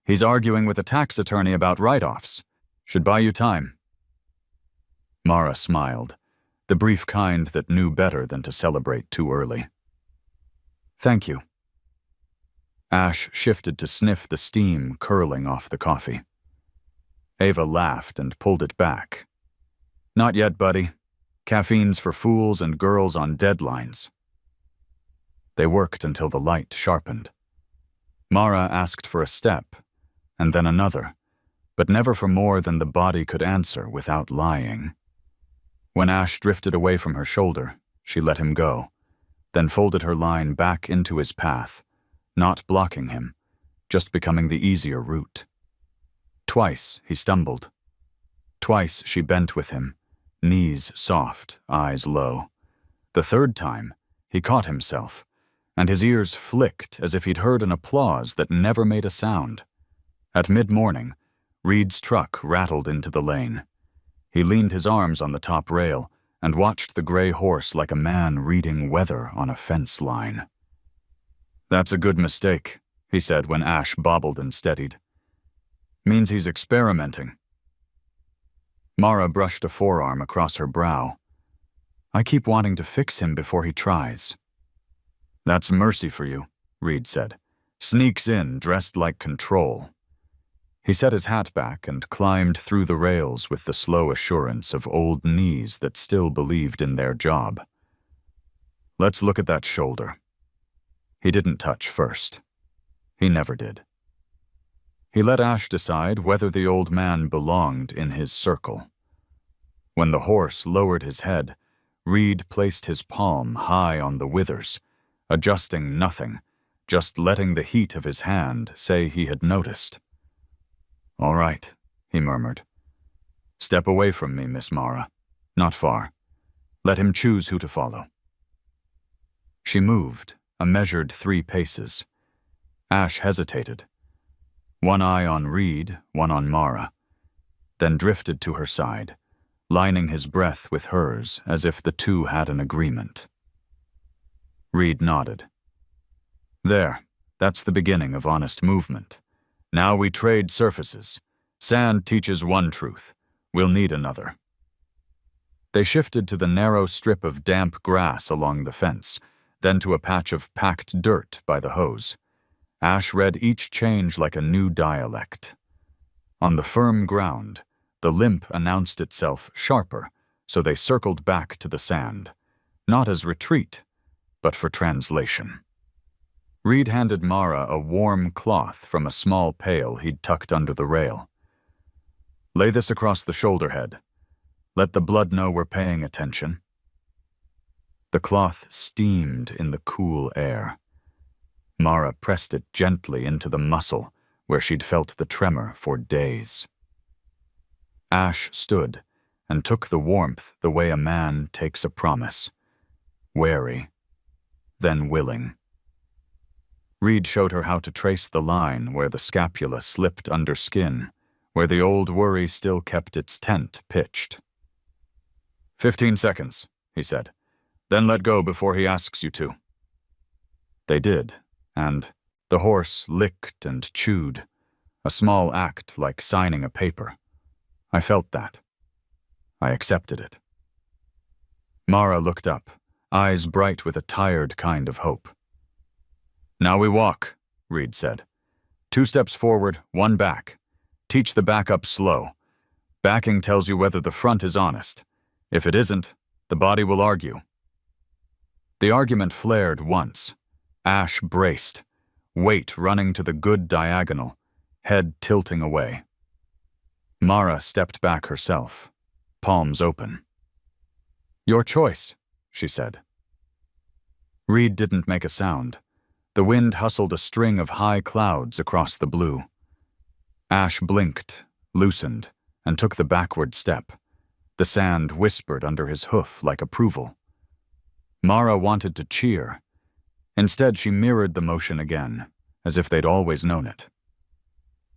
He's arguing with a tax attorney about write-offs. Should buy you time." Mara smiled, the brief kind that knew better than to celebrate too early. "Thank you." Ash shifted to sniff the steam curling off the coffee. Ava laughed and pulled it back. "Not yet, buddy. Caffeine's for fools and girls on deadlines." They worked until the light sharpened. Mara asked for a step, and then another, but never for more than the body could answer without lying. When Ash drifted away from her shoulder, she let him go, then folded her line back into his path, not blocking him, just becoming the easier route. Twice he stumbled. Twice she bent with him, knees soft, eyes low. The third time, he caught himself, and his ears flicked as if he'd heard an applause that never made a sound. At mid-morning, Reed's truck rattled into the lane. He leaned his arms on the top rail and watched the gray horse like a man reading weather on a fence line. "That's a good mistake," he said when Ash bobbled and steadied. "Means he's experimenting." Mara brushed a forearm across her brow. "I keep wanting to fix him before he tries." "That's mercy for you," Reed said. "Sneaks in dressed like Control." He set his hat back and climbed through the rails with the slow assurance of old knees that still believed in their job. "Let's look at that shoulder." He didn't touch first. He never did. He let Ash decide whether the old man belonged in his circle. When the horse lowered his head, Reed placed his palm high on the withers, adjusting nothing, just letting the heat of his hand say he had noticed. "All right," he murmured. "Step away from me, Miss Mara. Not far. Let him choose who to follow." She moved, a measured 3 paces. Ash hesitated. One eye on Reed, one on Mara, then drifted to her side, lining his breath with hers as if the two had an agreement. Reed nodded. "There, that's the beginning of honest movement. Now we trade surfaces. Sand teaches one truth. We'll need another." They shifted to the narrow strip of damp grass along the fence, then to a patch of packed dirt by the hose. Ash read each change like a new dialect. On the firm ground, the limp announced itself sharper, so they circled back to the sand, not as retreat, but for translation. Reed handed Mara a warm cloth from a small pail he'd tucked under the rail. "Lay this across the shoulder head. Let the blood know we're paying attention." The cloth steamed in the cool air. Mara pressed it gently into the muscle where she'd felt the tremor for days. Ash stood and took the warmth the way a man takes a promise, wary, then willing. Reed showed her how to trace the line where the scapula slipped under skin, where the old worry still kept its tent pitched. 15 seconds, he said. Then let go before he asks you to. They did, and the horse licked and chewed, a small act like signing a paper. I felt that. I accepted it. Mara looked up, eyes bright with a tired kind of hope. Now we walk, Reed said. 2 steps forward, 1 back. Teach the back up slow. Backing tells you whether the front is honest. If it isn't, the body will argue. The argument flared once. Ash braced, weight running to the good diagonal, head tilting away. Mara stepped back herself, palms open. "Your choice," she said. Reed didn't make a sound. The wind hustled a string of high clouds across the blue. Ash blinked, loosened, and took the backward step. The sand whispered under his hoof like approval. Mara wanted to cheer. Instead, she mirrored the motion again, as if they'd always known it.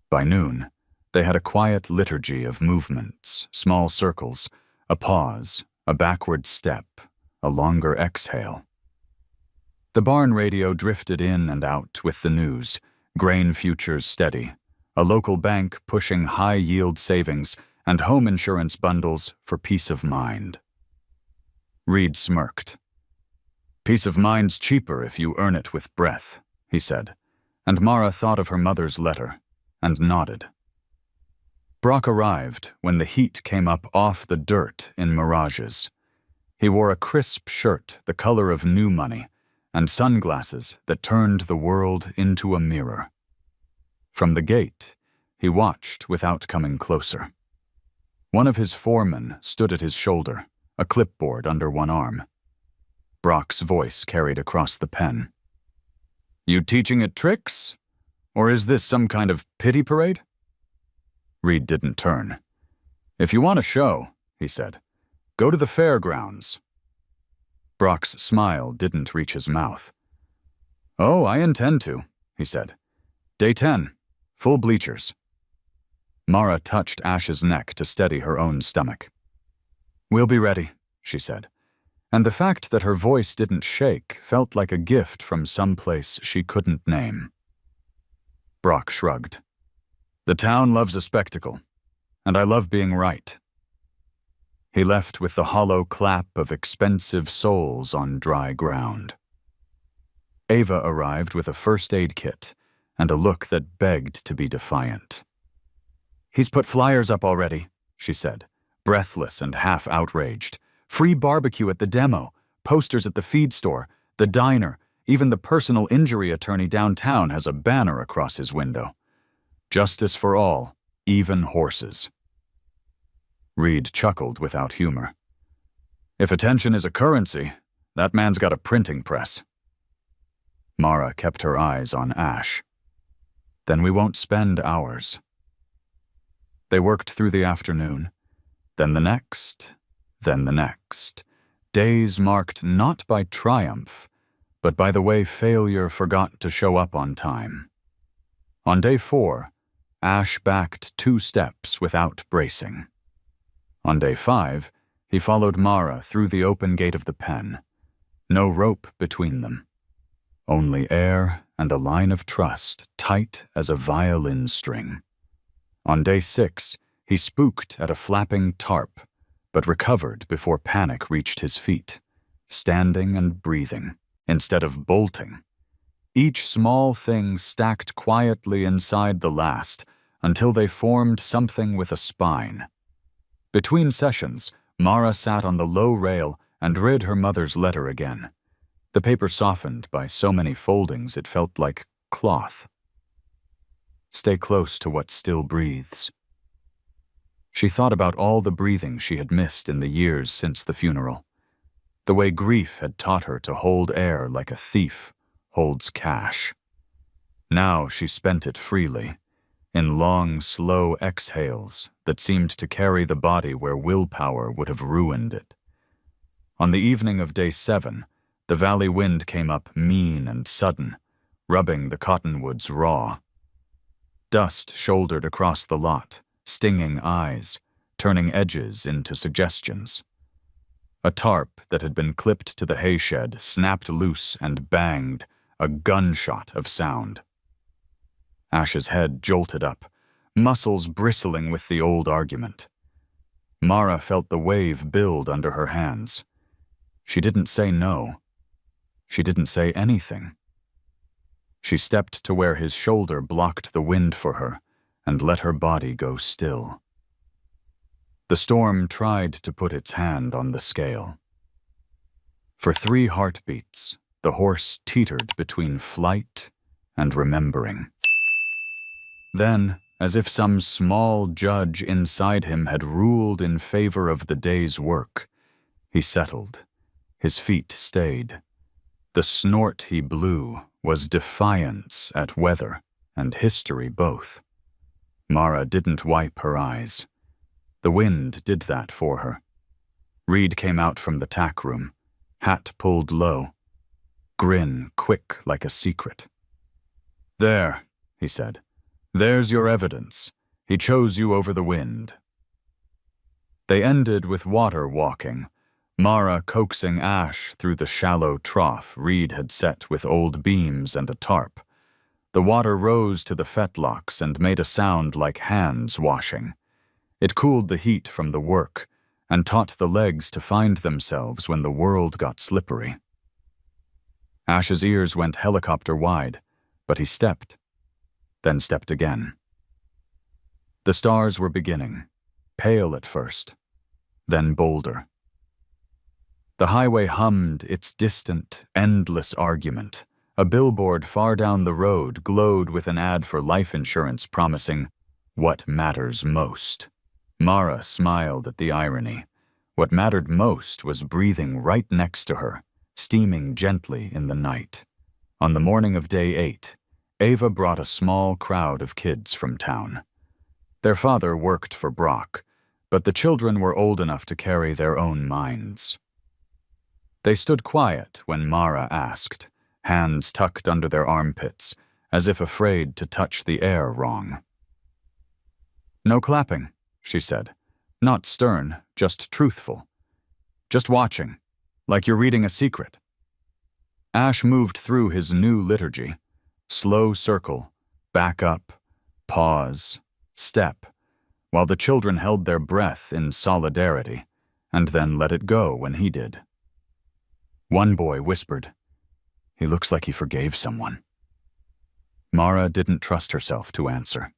By noon, they had a quiet liturgy of movements, small circles, a pause, a backward step, a longer exhale. The barn radio drifted in and out with the news, grain futures steady, a local bank pushing high-yield savings, and home insurance bundles for peace of mind. Reed smirked. "Peace of mind's cheaper if you earn it with breath," he said, and Mara thought of her mother's letter and nodded. Brock arrived when the heat came up off the dirt in mirages. He wore a crisp shirt the color of new money and sunglasses that turned the world into a mirror. From the gate, he watched without coming closer. One of his foremen stood at his shoulder, a clipboard under one arm. Brock's voice carried across the pen. "You teaching it tricks? Or is this some kind of pity parade?" Reed didn't turn. "If you want a show," he said, "go to the fairgrounds." Brock's smile didn't reach his mouth. "Oh, I intend to," he said. "Day 10, full bleachers." Mara touched Ash's neck to steady her own stomach. "We'll be ready," she said, and the fact that her voice didn't shake felt like a gift from someplace she couldn't name. Brock shrugged. "The town loves a spectacle, and I love being right." He left with the hollow clap of expensive soles on dry ground. Ava arrived with a first aid kit and a look that begged to be defiant. "He's put flyers up already," she said, breathless and half outraged. "Free barbecue at the demo, posters at the feed store, the diner, even the personal injury attorney downtown has a banner across his window. Justice for all, even horses." Reed chuckled without humor. "If attention is a currency, that man's got a printing press." Mara kept her eyes on Ash. "Then we won't spend hours." They worked through the afternoon, then the next, then the next. Days marked not by triumph, but by the way failure forgot to show up on time. On day 4, Ash backed 2 steps without bracing. On day 5, he followed Mara through the open gate of the pen. No rope between them. Only air and a line of trust tight as a violin string. On day 6, he spooked at a flapping tarp, but recovered before panic reached his feet, standing and breathing, instead of bolting. Each small thing stacked quietly inside the last until they formed something with a spine. Between sessions, Mara sat on the low rail and read her mother's letter again. The paper softened by so many foldings it felt like cloth. "Stay close to what still breathes." She thought about all the breathing she had missed in the years since the funeral. The way grief had taught her to hold air like a thief holds cash. Now she spent it freely, in long, slow exhales that seemed to carry the body where willpower would have ruined it. On the evening of day 7, the valley wind came up mean and sudden, rubbing the cottonwoods raw. Dust shouldered across the lot, stinging eyes, turning edges into suggestions. A tarp that had been clipped to the hayshed snapped loose and banged, a gunshot of sound. Ash's head jolted up, muscles bristling with the old argument. Mara felt the wave build under her hands. She didn't say no. She didn't say anything. She stepped to where his shoulder blocked the wind for her and let her body go still. The storm tried to put its hand on the scale. For 3 heartbeats, the horse teetered between flight and remembering. Then, as if some small judge inside him had ruled in favor of the day's work, he settled. His feet stayed. The snort he blew was defiance at weather and history both. Mara didn't wipe her eyes. The wind did that for her. Reed came out from the tack room, hat pulled low, grin quick like a secret. "There," he said. "There's your evidence. He chose you over the wind." They ended with water walking, Mara coaxing Ash through the shallow trough Reed had set with old beams and a tarp. The water rose to the fetlocks and made a sound like hands washing. It cooled the heat from the work and taught the legs to find themselves when the world got slippery. Ash's ears went helicopter wide, but he stepped, then stepped again. The stars were beginning, pale at first, then bolder. The highway hummed its distant, endless argument. A billboard far down the road glowed with an ad for life insurance promising, "What matters most." Mara smiled at the irony. What mattered most was breathing right next to her, steaming gently in the night. On the morning of day 8, Ava brought a small crowd of kids from town. Their father worked for Brock, but the children were old enough to carry their own minds. They stood quiet when Mara asked, hands tucked under their armpits, as if afraid to touch the air wrong. "No clapping," she said. "Not stern, just truthful. Just watching, like you're reading a secret." Ash moved through his new liturgy. Slow circle, back up, pause, step, while the children held their breath in solidarity, and then let it go when he did. One boy whispered, "He looks like he forgave someone." Mara didn't trust herself to answer.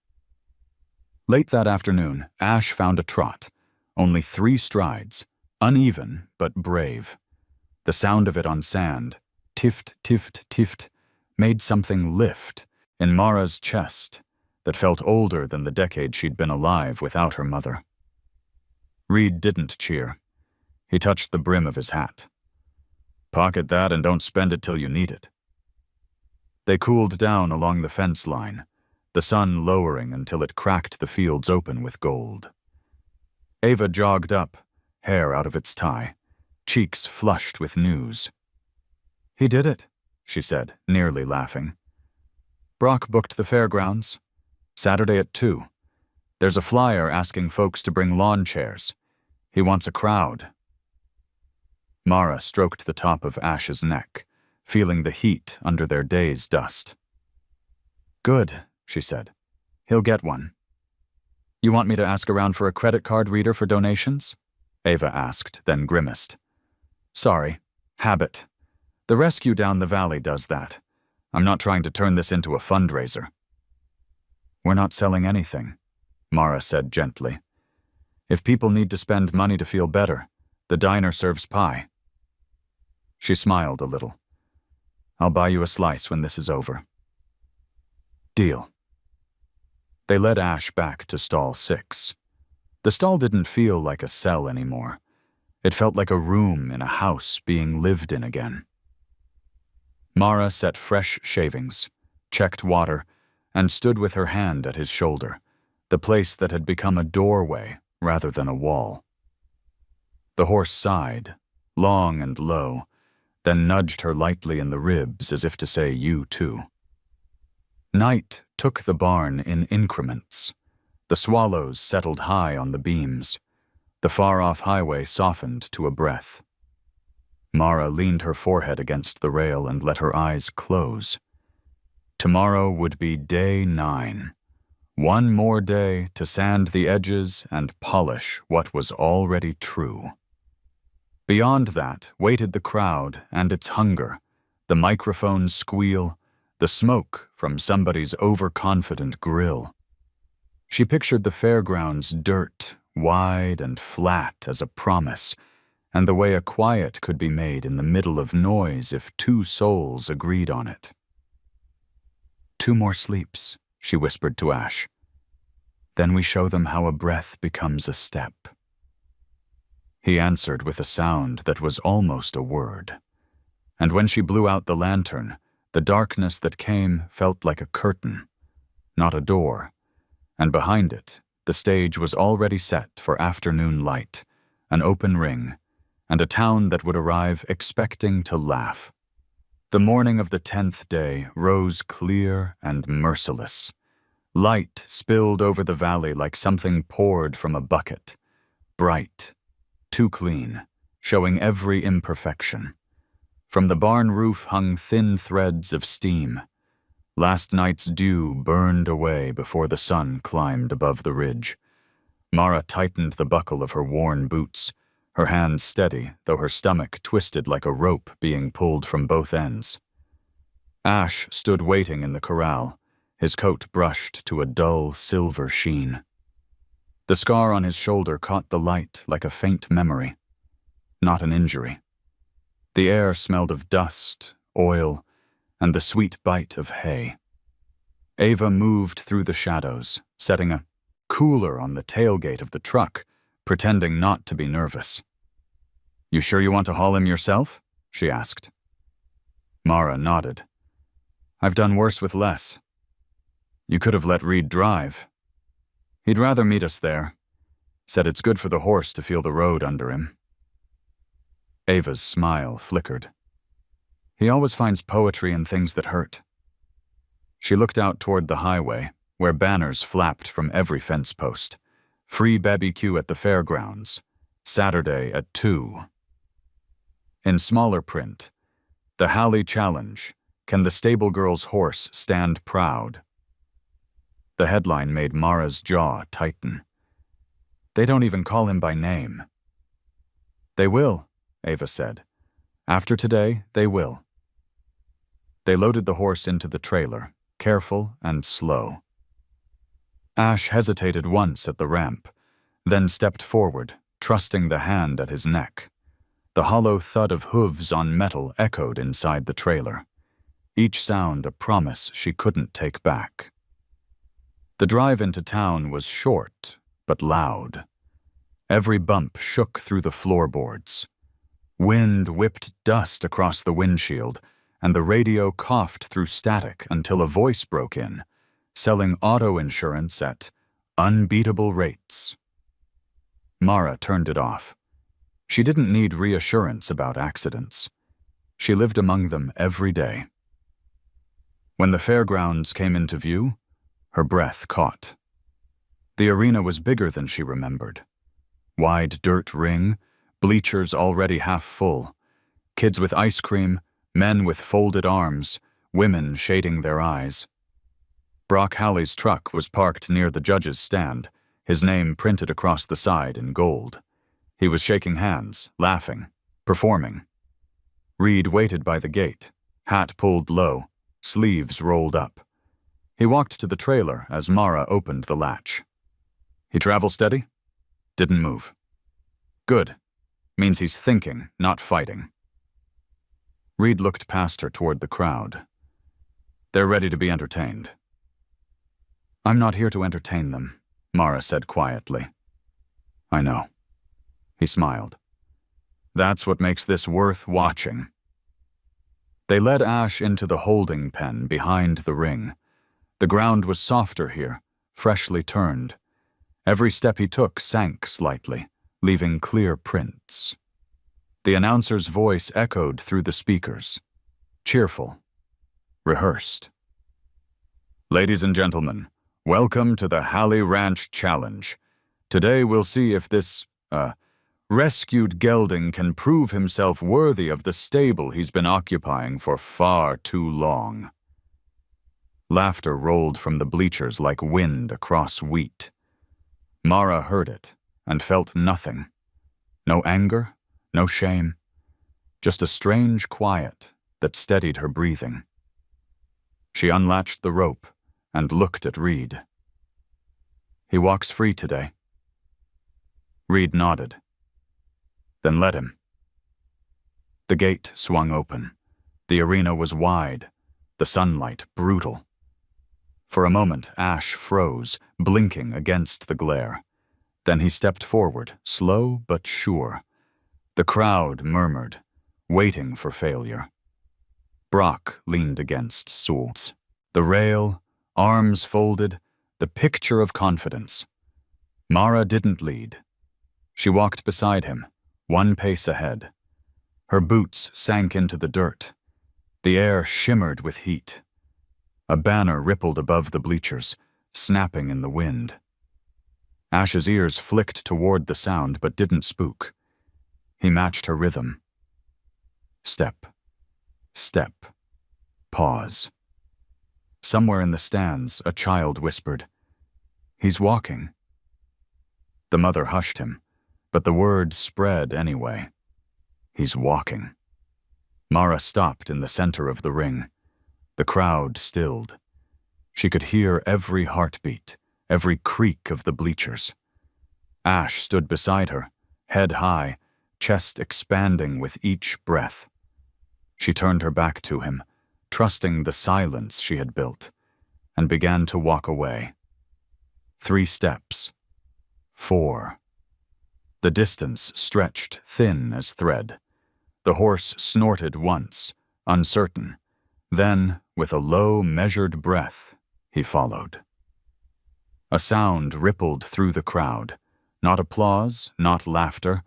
Late that afternoon, Ash found a trot, only 3 strides, uneven but brave. The sound of it on sand, tift, tift, tift, made something lift in Mara's chest that felt older than the decade she'd been alive without her mother. Reed didn't cheer. He touched the brim of his hat. "Pocket that and don't spend it till you need it." They cooled down along the fence line, the sun lowering until it cracked the fields open with gold. Ava jogged up, hair out of its tie, cheeks flushed with news. "He did it," she said, nearly laughing. "Brock booked the fairgrounds. Saturday at 2. There's a flyer asking folks to bring lawn chairs. He wants a crowd." Mara stroked the top of Ash's neck, feeling the heat under their day's dust. "Good," she said. "He'll get one." "You want me to ask around for a credit card reader for donations?" Ava asked, then grimaced. "Sorry. Habit. The rescue down the valley does that. I'm not trying to turn this into a fundraiser." "We're not selling anything," Mara said gently. "If people need to spend money to feel better, the diner serves pie." She smiled a little. "I'll buy you a slice when this is over." "Deal." They led Ash back to stall 6. The stall didn't feel like a cell anymore. It felt like a room in a house being lived in again. Mara set fresh shavings, checked water, and stood with her hand at his shoulder, the place that had become a doorway rather than a wall. The horse sighed, long and low, then nudged her lightly in the ribs as if to say, "You too." Night took the barn in increments. The swallows settled high on the beams. The far-off highway softened to a breath. Mara leaned her forehead against the rail and let her eyes close. Tomorrow would be day 9. One more day to sand the edges and polish what was already true. Beyond that waited the crowd and its hunger, the microphone squeal, the smoke from somebody's overconfident grill. She pictured the fairgrounds dirt, wide and flat as a promise, and the way a quiet could be made in the middle of noise if two souls agreed on it. 2 more sleeps, she whispered to Ash. Then we show them how a breath becomes a step. He answered with a sound that was almost a word. And when she blew out the lantern, the darkness that came felt like a curtain, not a door, and behind it, the stage was already set for afternoon light, an open ring, and a town that would arrive expecting to laugh. The morning of the 10th day rose clear and merciless. Light spilled over the valley like something poured from a bucket, bright, too clean, showing every imperfection. From the barn roof hung thin threads of steam. Last night's dew burned away before the sun climbed above the ridge. Mara tightened the buckle of her worn boots, her hands steady, though her stomach twisted like a rope being pulled from both ends. Ash stood waiting in the corral, his coat brushed to a dull silver sheen. The scar on his shoulder caught the light like a faint memory, not an injury. The air smelled of dust, oil, and the sweet bite of hay. Ava moved through the shadows, setting a cooler on the tailgate of the truck, pretending not to be nervous. "You sure you want to haul him yourself?" she asked. Mara nodded. "I've done worse with less. You could have let Reed drive. He'd rather meet us there. Said it's good for the horse to feel the road under him." Ava's smile flickered. He always finds poetry in things that hurt. She looked out toward the highway, where banners flapped from every fence post. Free BBQ at the fairgrounds. Saturday at 2. In smaller print, the Halley Challenge. Can the stable girl's horse stand proud? The headline made Mara's jaw tighten. They don't even call him by name. "They will," Ava said. "After today, they will." They loaded the horse into the trailer, careful and slow. Ash hesitated once at the ramp, then stepped forward, trusting the hand at his neck. The hollow thud of hooves on metal echoed inside the trailer, each sound a promise she couldn't take back. The drive into town was short, but loud. Every bump shook through the floorboards. Wind whipped dust across the windshield, and the radio coughed through static until a voice broke in, selling auto insurance at unbeatable rates. Mara turned it off. She didn't need reassurance about accidents. She lived among them every day. When the fairgrounds came into view, her breath caught. The arena was bigger than she remembered. Wide dirt ring, bleachers already half full, kids with ice cream, men with folded arms, women shading their eyes. Brock Halley's truck was parked near the judge's stand, his name printed across the side in gold. He was shaking hands, laughing, performing. Reed waited by the gate, hat pulled low, sleeves rolled up. He walked to the trailer as Mara opened the latch. "He travel steady?" "Didn't move." "Good. Means he's thinking, not fighting." Reed looked past her toward the crowd. "They're ready to be entertained." "I'm not here to entertain them," Mara said quietly. "I know." He smiled. "That's what makes this worth watching." They led Ash into the holding pen behind the ring. The ground was softer here, freshly turned. Every step he took sank slightly, leaving clear prints. The announcer's voice echoed through the speakers. Cheerful. Rehearsed. "Ladies and gentlemen, welcome to the Halley Ranch Challenge. Today we'll see if this, rescued gelding can prove himself worthy of the stable he's been occupying for far too long." Laughter rolled from the bleachers like wind across wheat. Mara heard it and felt nothing. No anger, no shame, just a strange quiet that steadied her breathing. She unlatched the rope and looked at Reed. "He walks free today." Reed nodded. Then let him. The gate swung open. The arena was wide, the sunlight brutal. For a moment, Ash froze, blinking against the glare. Then he stepped forward, slow but sure. The crowd murmured, waiting for failure. Brock leaned against Schultz. The rail, arms folded, the picture of confidence. Mara didn't lead. She walked beside him, one pace ahead. Her boots sank into the dirt. The air shimmered with heat. A banner rippled above the bleachers, snapping in the wind. Ash's ears flicked toward the sound but didn't spook. He matched her rhythm. Step. Step. Pause. Somewhere in the stands, a child whispered, "He's walking." The mother hushed him, but the word spread anyway. He's walking. Mara stopped in the center of the ring. The crowd stilled. She could hear every heartbeat, every creak of the bleachers. Ash stood beside her, head high, chest expanding with each breath. She turned her back to him, trusting the silence she had built, and began to walk away. 3 steps. 4. The distance stretched thin as thread. The horse snorted once, uncertain. Then, with a low, measured breath, he followed. A sound rippled through the crowd. Not applause, not laughter,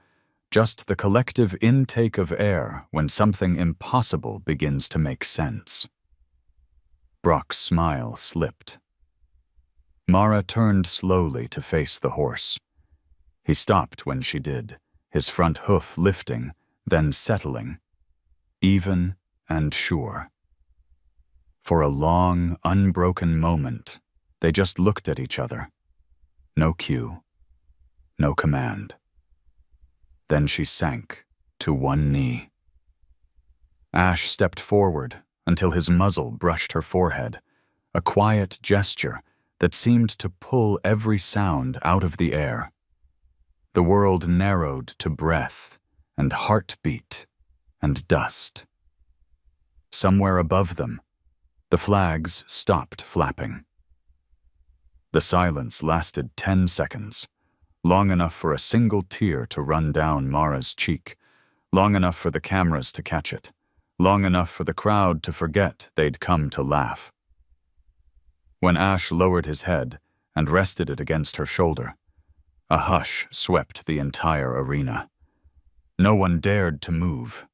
just the collective intake of air when something impossible begins to make sense. Brock's smile slipped. Mara turned slowly to face the horse. He stopped when she did, his front hoof lifting, then settling, even and sure. For a long, unbroken moment, they just looked at each other. No cue, no command. Then she sank to one knee. Ash stepped forward until his muzzle brushed her forehead, a quiet gesture that seemed to pull every sound out of the air. The world narrowed to breath and heartbeat and dust. Somewhere above them, the flags stopped flapping. The silence lasted 10 seconds, long enough for a single tear to run down Mara's cheek, long enough for the cameras to catch it, long enough for the crowd to forget they'd come to laugh. When Ash lowered his head and rested it against her shoulder, a hush swept the entire arena. No one dared to move.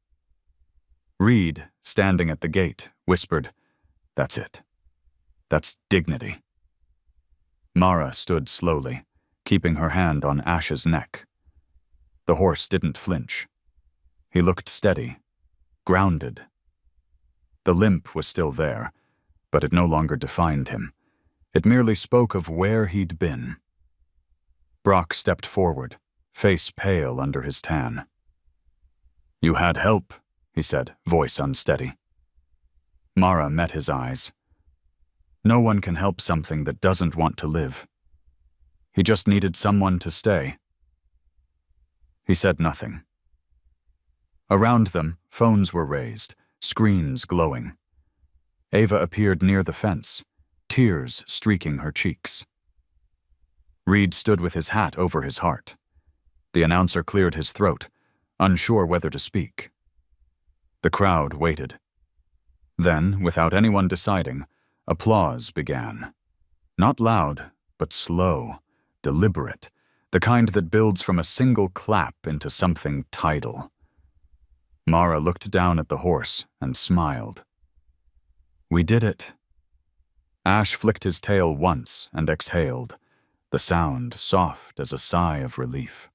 Reed, standing at the gate, whispered, "That's it. That's dignity." Mara stood slowly, keeping her hand on Ash's neck. The horse didn't flinch. He looked steady, grounded. The limp was still there, but it no longer defined him. It merely spoke of where he'd been. Brock stepped forward, face pale under his tan. "You had help," he said, voice unsteady. Mara met his eyes. No one can help something that doesn't want to live. He just needed someone to stay. He said nothing. Around them, phones were raised, screens glowing. Ava appeared near the fence, tears streaking her cheeks. Reed stood with his hat over his heart. The announcer cleared his throat, unsure whether to speak. The crowd waited. Then, without anyone deciding, applause began. Not loud, but slow, deliberate, the kind that builds from a single clap into something tidal. Mara looked down at the horse and smiled. "We did it." Ash flicked his tail once and exhaled, the sound soft as a sigh of relief.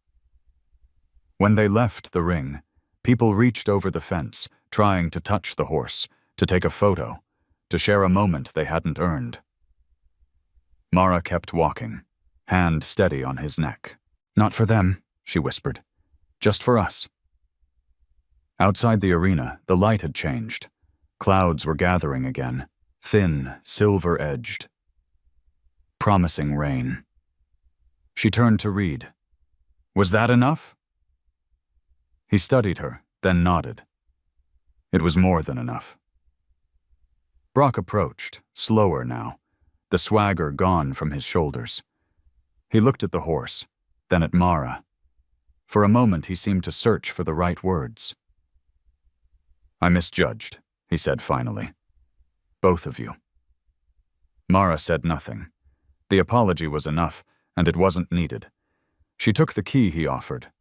When they left the ring, people reached over the fence, trying to touch the horse, to take a photo, to share a moment they hadn't earned. Mara kept walking, hand steady on his neck. "Not for them," she whispered. "Just for us." Outside the arena, the light had changed. Clouds were gathering again, thin, silver-edged. Promising rain. She turned to Reed. Was that enough?" He studied her, then nodded. It was more than enough. Brock approached, slower now, the swagger gone from his shoulders. He looked at the horse, then at Mara. For a moment he seemed to search for the right words. "I misjudged," he said finally. "Both of you." Mara said nothing. The apology was enough, and it wasn't needed. She took the key he offered,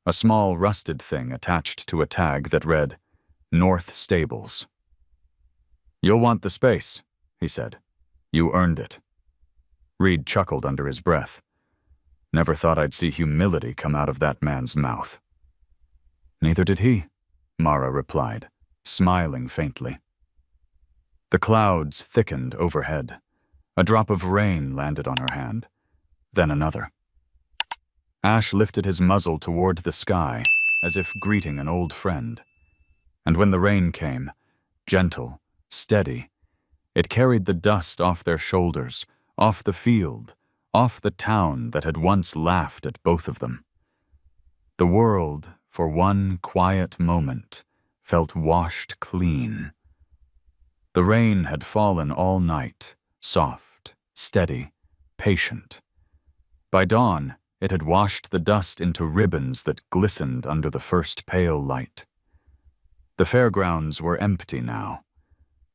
a small rusted thing attached to a tag that read, "North Stables." "You'll want the space," he said. "You earned it." Reed chuckled under his breath. Never thought I'd see humility come out of that man's mouth. "Neither did he," Mara replied, smiling faintly. The clouds thickened overhead. A drop of rain landed on her hand, then another. Ash lifted his muzzle toward the sky, as if greeting an old friend. And when the rain came, gentle, steady, it carried the dust off their shoulders, off the field, off the town that had once laughed at both of them. The world, for one quiet moment, felt washed clean. The rain had fallen all night, soft, steady, patient. By dawn, it had washed the dust into ribbons that glistened under the first pale light. The fairgrounds were empty now,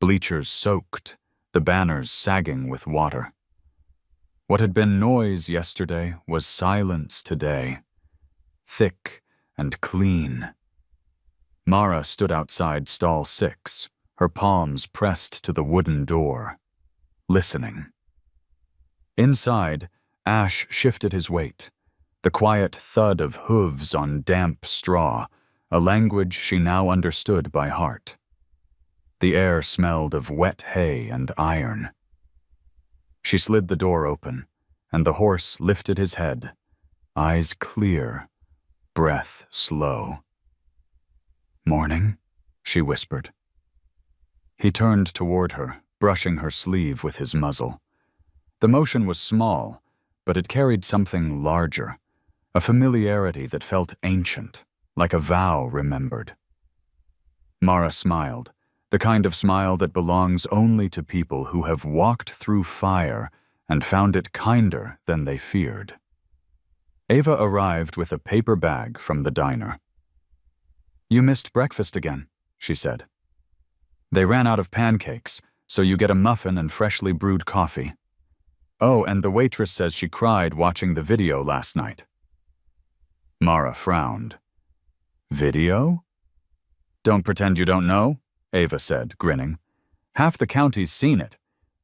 bleachers soaked, the banners sagging with water. What had been noise yesterday was silence today, thick and clean. Mara stood outside stall 6, her palms pressed to the wooden door, listening. Inside, Ash shifted his weight, the quiet thud of hooves on damp straw, a language she now understood by heart. The air smelled of wet hay and iron. She slid the door open, and the horse lifted his head, eyes clear, breath slow. "Morning," she whispered. He turned toward her, brushing her sleeve with his muzzle. The motion was small, but it carried something larger, a familiarity that felt ancient, like a vow remembered. Mara smiled, the kind of smile that belongs only to people who have walked through fire and found it kinder than they feared. Ava arrived with a paper bag from the diner. "You missed breakfast again," she said. "They ran out of pancakes, so you get a muffin and freshly brewed coffee. Oh, and the waitress says she cried watching the video last night." Mara frowned. "Video?" "Don't pretend you don't know," Ava said, grinning. "Half the county's seen it.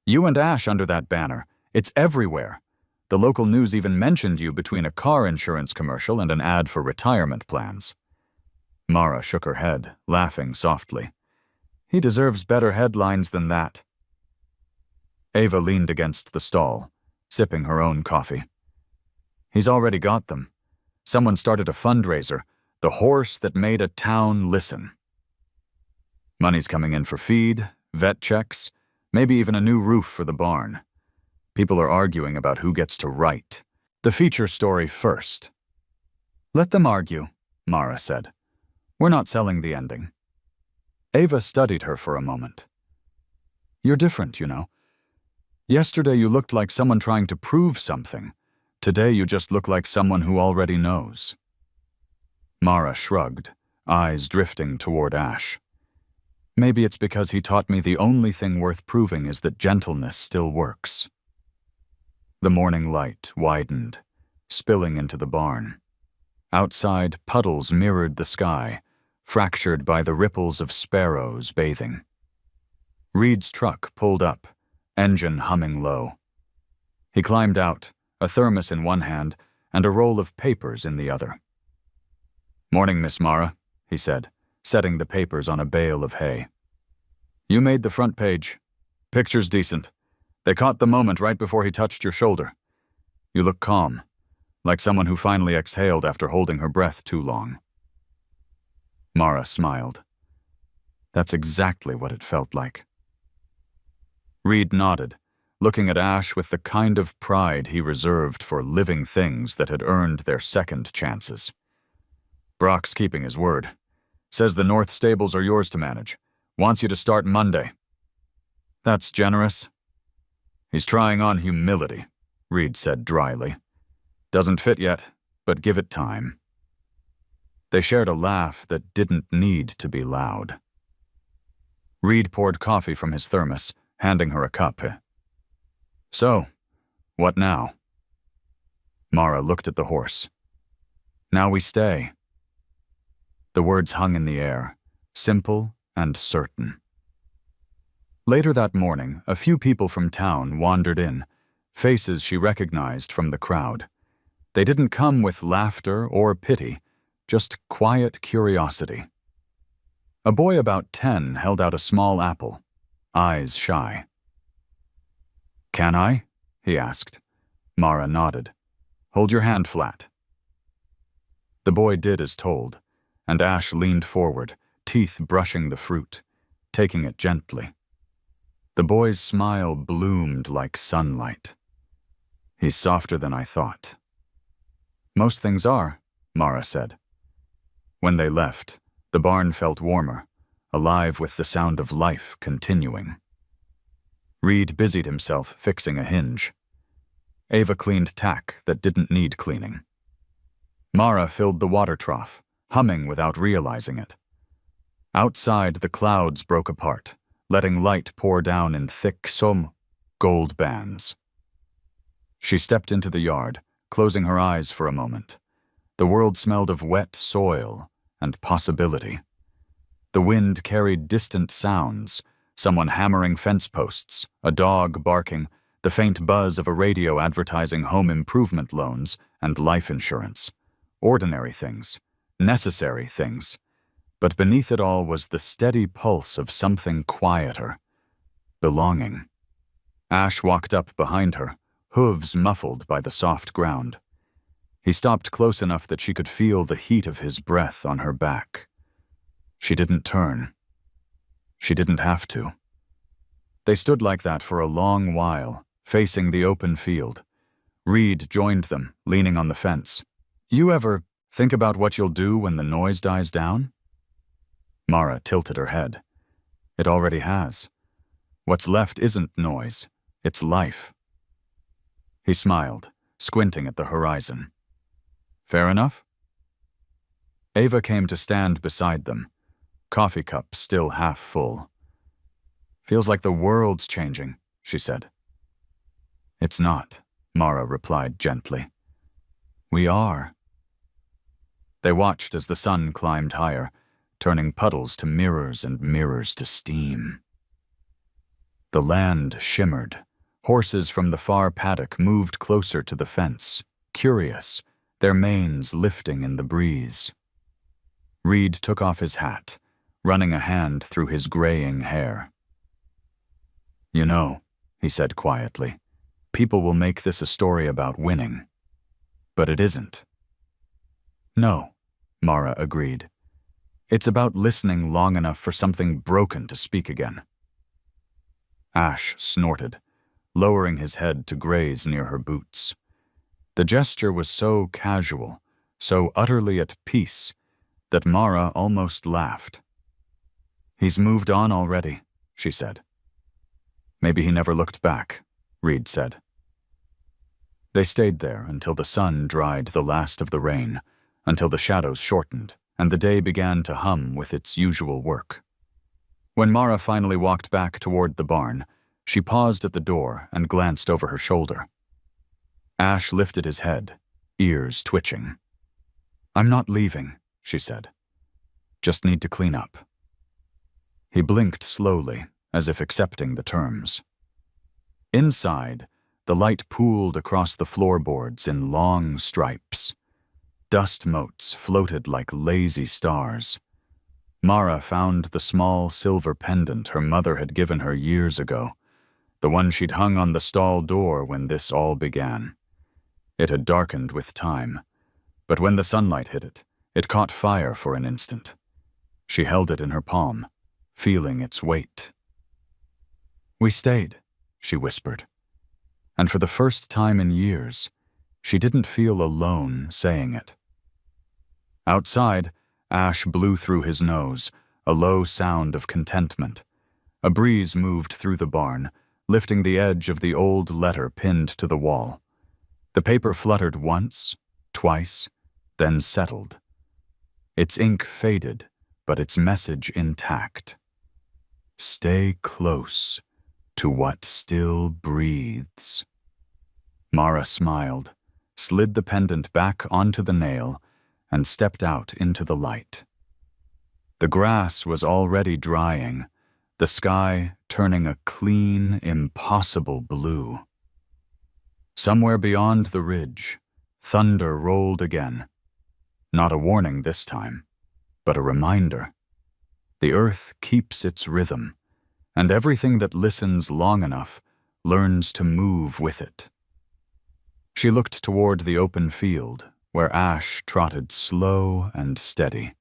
You and Ash under that banner. It's everywhere. The local news even mentioned you between a car insurance commercial and an ad for retirement plans." Mara shook her head, laughing softly. "He deserves better headlines than that." Ava leaned against the stall, sipping her own coffee. "He's already got them. Someone started a fundraiser, the horse that made a town listen. Money's coming in for feed, vet checks, maybe even a new roof for the barn. People are arguing about who gets to write the feature story first." "Let them argue," Mara said. "We're not selling the ending." Ava studied her for a moment. "You're different, you know. Yesterday you looked like someone trying to prove something. Today you just look like someone who already knows." Mara shrugged, eyes drifting toward Ash. "Maybe it's because he taught me the only thing worth proving is that gentleness still works." The morning light widened, spilling into the barn. Outside, puddles mirrored the sky, fractured by the ripples of sparrows bathing. Reed's truck pulled up, engine humming low. He climbed out, a thermos in one hand and a roll of papers in the other. "Morning, Miss Mara," he said, setting the papers on a bale of hay. "You made the front page. Picture's decent. They caught the moment right before he touched your shoulder. You look calm, like someone who finally exhaled after holding her breath too long." Mara smiled. That's exactly what it felt like. Reed nodded, looking at Ash with the kind of pride he reserved for living things that had earned their second chances. "Brock's keeping his word. Says the North stables are yours to manage. Wants you to start Monday." "That's generous." "He's trying on humility," Reed said dryly. "Doesn't fit yet, but give it time." They shared a laugh that didn't need to be loud. Reed poured coffee from his thermos, handing her a cup. "So, what now?" Mara looked at the horse. "Now we stay." The words hung in the air, simple and certain. Later that morning, a few people from town wandered in, faces she recognized from the crowd. They didn't come with laughter or pity, just quiet curiosity. A boy about 10 held out a small apple, eyes shy. "Can I?" he asked. Mara nodded. "Hold your hand flat." The boy did as told, and Ash leaned forward, teeth brushing the fruit, taking it gently. The boy's smile bloomed like sunlight. "He's softer than I thought." "Most things are," Mara said. When they left, the barn felt warmer, alive with the sound of life continuing. Reed busied himself fixing a hinge. Ava cleaned tack that didn't need cleaning. Mara filled the water trough, humming without realizing it. Outside, the clouds broke apart, letting light pour down in thick gold bands. She stepped into the yard, closing her eyes for a moment. The world smelled of wet soil and possibility. The wind carried distant sounds, someone hammering fence posts, a dog barking, the faint buzz of a radio advertising home improvement loans and life insurance. Ordinary things, necessary things. But beneath it all was the steady pulse of something quieter. Belonging. Ash walked up behind her, hooves muffled by the soft ground. He stopped close enough that she could feel the heat of his breath on her back. She didn't turn. She didn't have to. They stood like that for a long while, facing the open field. Reed joined them, leaning on the fence. "You ever think about what you'll do when the noise dies down?" Mara tilted her head. "It already has. What's left isn't noise, it's life." He smiled, squinting at the horizon. "Fair enough?" Ava came to stand beside them, coffee cup still half full. "Feels like the world's changing," she said. "It's not," Mara replied gently. "We are." They watched as the sun climbed higher, turning puddles to mirrors and mirrors to steam. The land shimmered. Horses from the far paddock moved closer to the fence, curious, their manes lifting in the breeze. Reed took off his hat, running a hand through his graying hair. "You know," he said quietly, "people will make this a story about winning. But it isn't." "No," Mara agreed. "It's about listening long enough for something broken to speak again." Ash snorted, lowering his head to graze near her boots. The gesture was so casual, so utterly at peace, that Mara almost laughed. "He's moved on already," she said. "Maybe he never looked back," Reed said. They stayed there until the sun dried the last of the rain, until the shadows shortened, and the day began to hum with its usual work. When Mara finally walked back toward the barn, she paused at the door and glanced over her shoulder. Ash lifted his head, ears twitching. "I'm not leaving," she said. "Just need to clean up." He blinked slowly, as if accepting the terms. Inside, the light pooled across the floorboards in long stripes. Dust motes floated like lazy stars. Mara found the small silver pendant her mother had given her years ago, the one she'd hung on the stall door when this all began. It had darkened with time, but when the sunlight hit it, it caught fire for an instant. She held it in her palm, feeling its weight. "We stayed," she whispered. and for the first time in years, she didn't feel alone saying it. Outside, ash blew through his nose, a low sound of contentment. A breeze moved through the barn, lifting the edge of the old letter pinned to the wall. The paper fluttered once, twice, then settled. Its ink faded, but its message intact. Stay close to what still breathes. Mara smiled, slid the pendant back onto the nail, and stepped out into the light. The grass was already drying, the sky turning a clean, impossible blue. Somewhere beyond the ridge, thunder rolled again. Not a warning this time, but a reminder. The earth keeps its rhythm, and everything that listens long enough learns to move with it. She looked toward the open field, where Ash trotted slow and steady,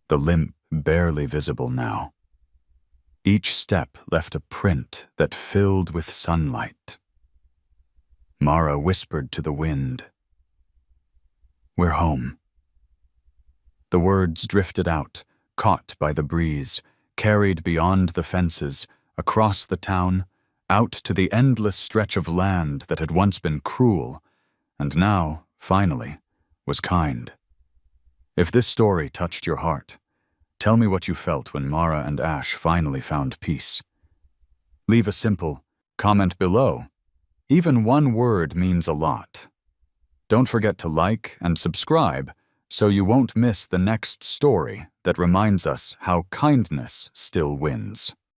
the limp barely visible now. Each step left a print that filled with sunlight. Mara whispered to the wind, "We're home." The words drifted out, caught by the breeze, carried beyond the fences, across the town, out to the endless stretch of land that had once been cruel, and now, finally, was kind. If this story touched your heart, tell me what you felt when Mara and Ash finally found peace. Leave a simple comment below. Even one word means a lot. Don't forget to like and subscribe so you won't miss the next story that reminds us how kindness still wins.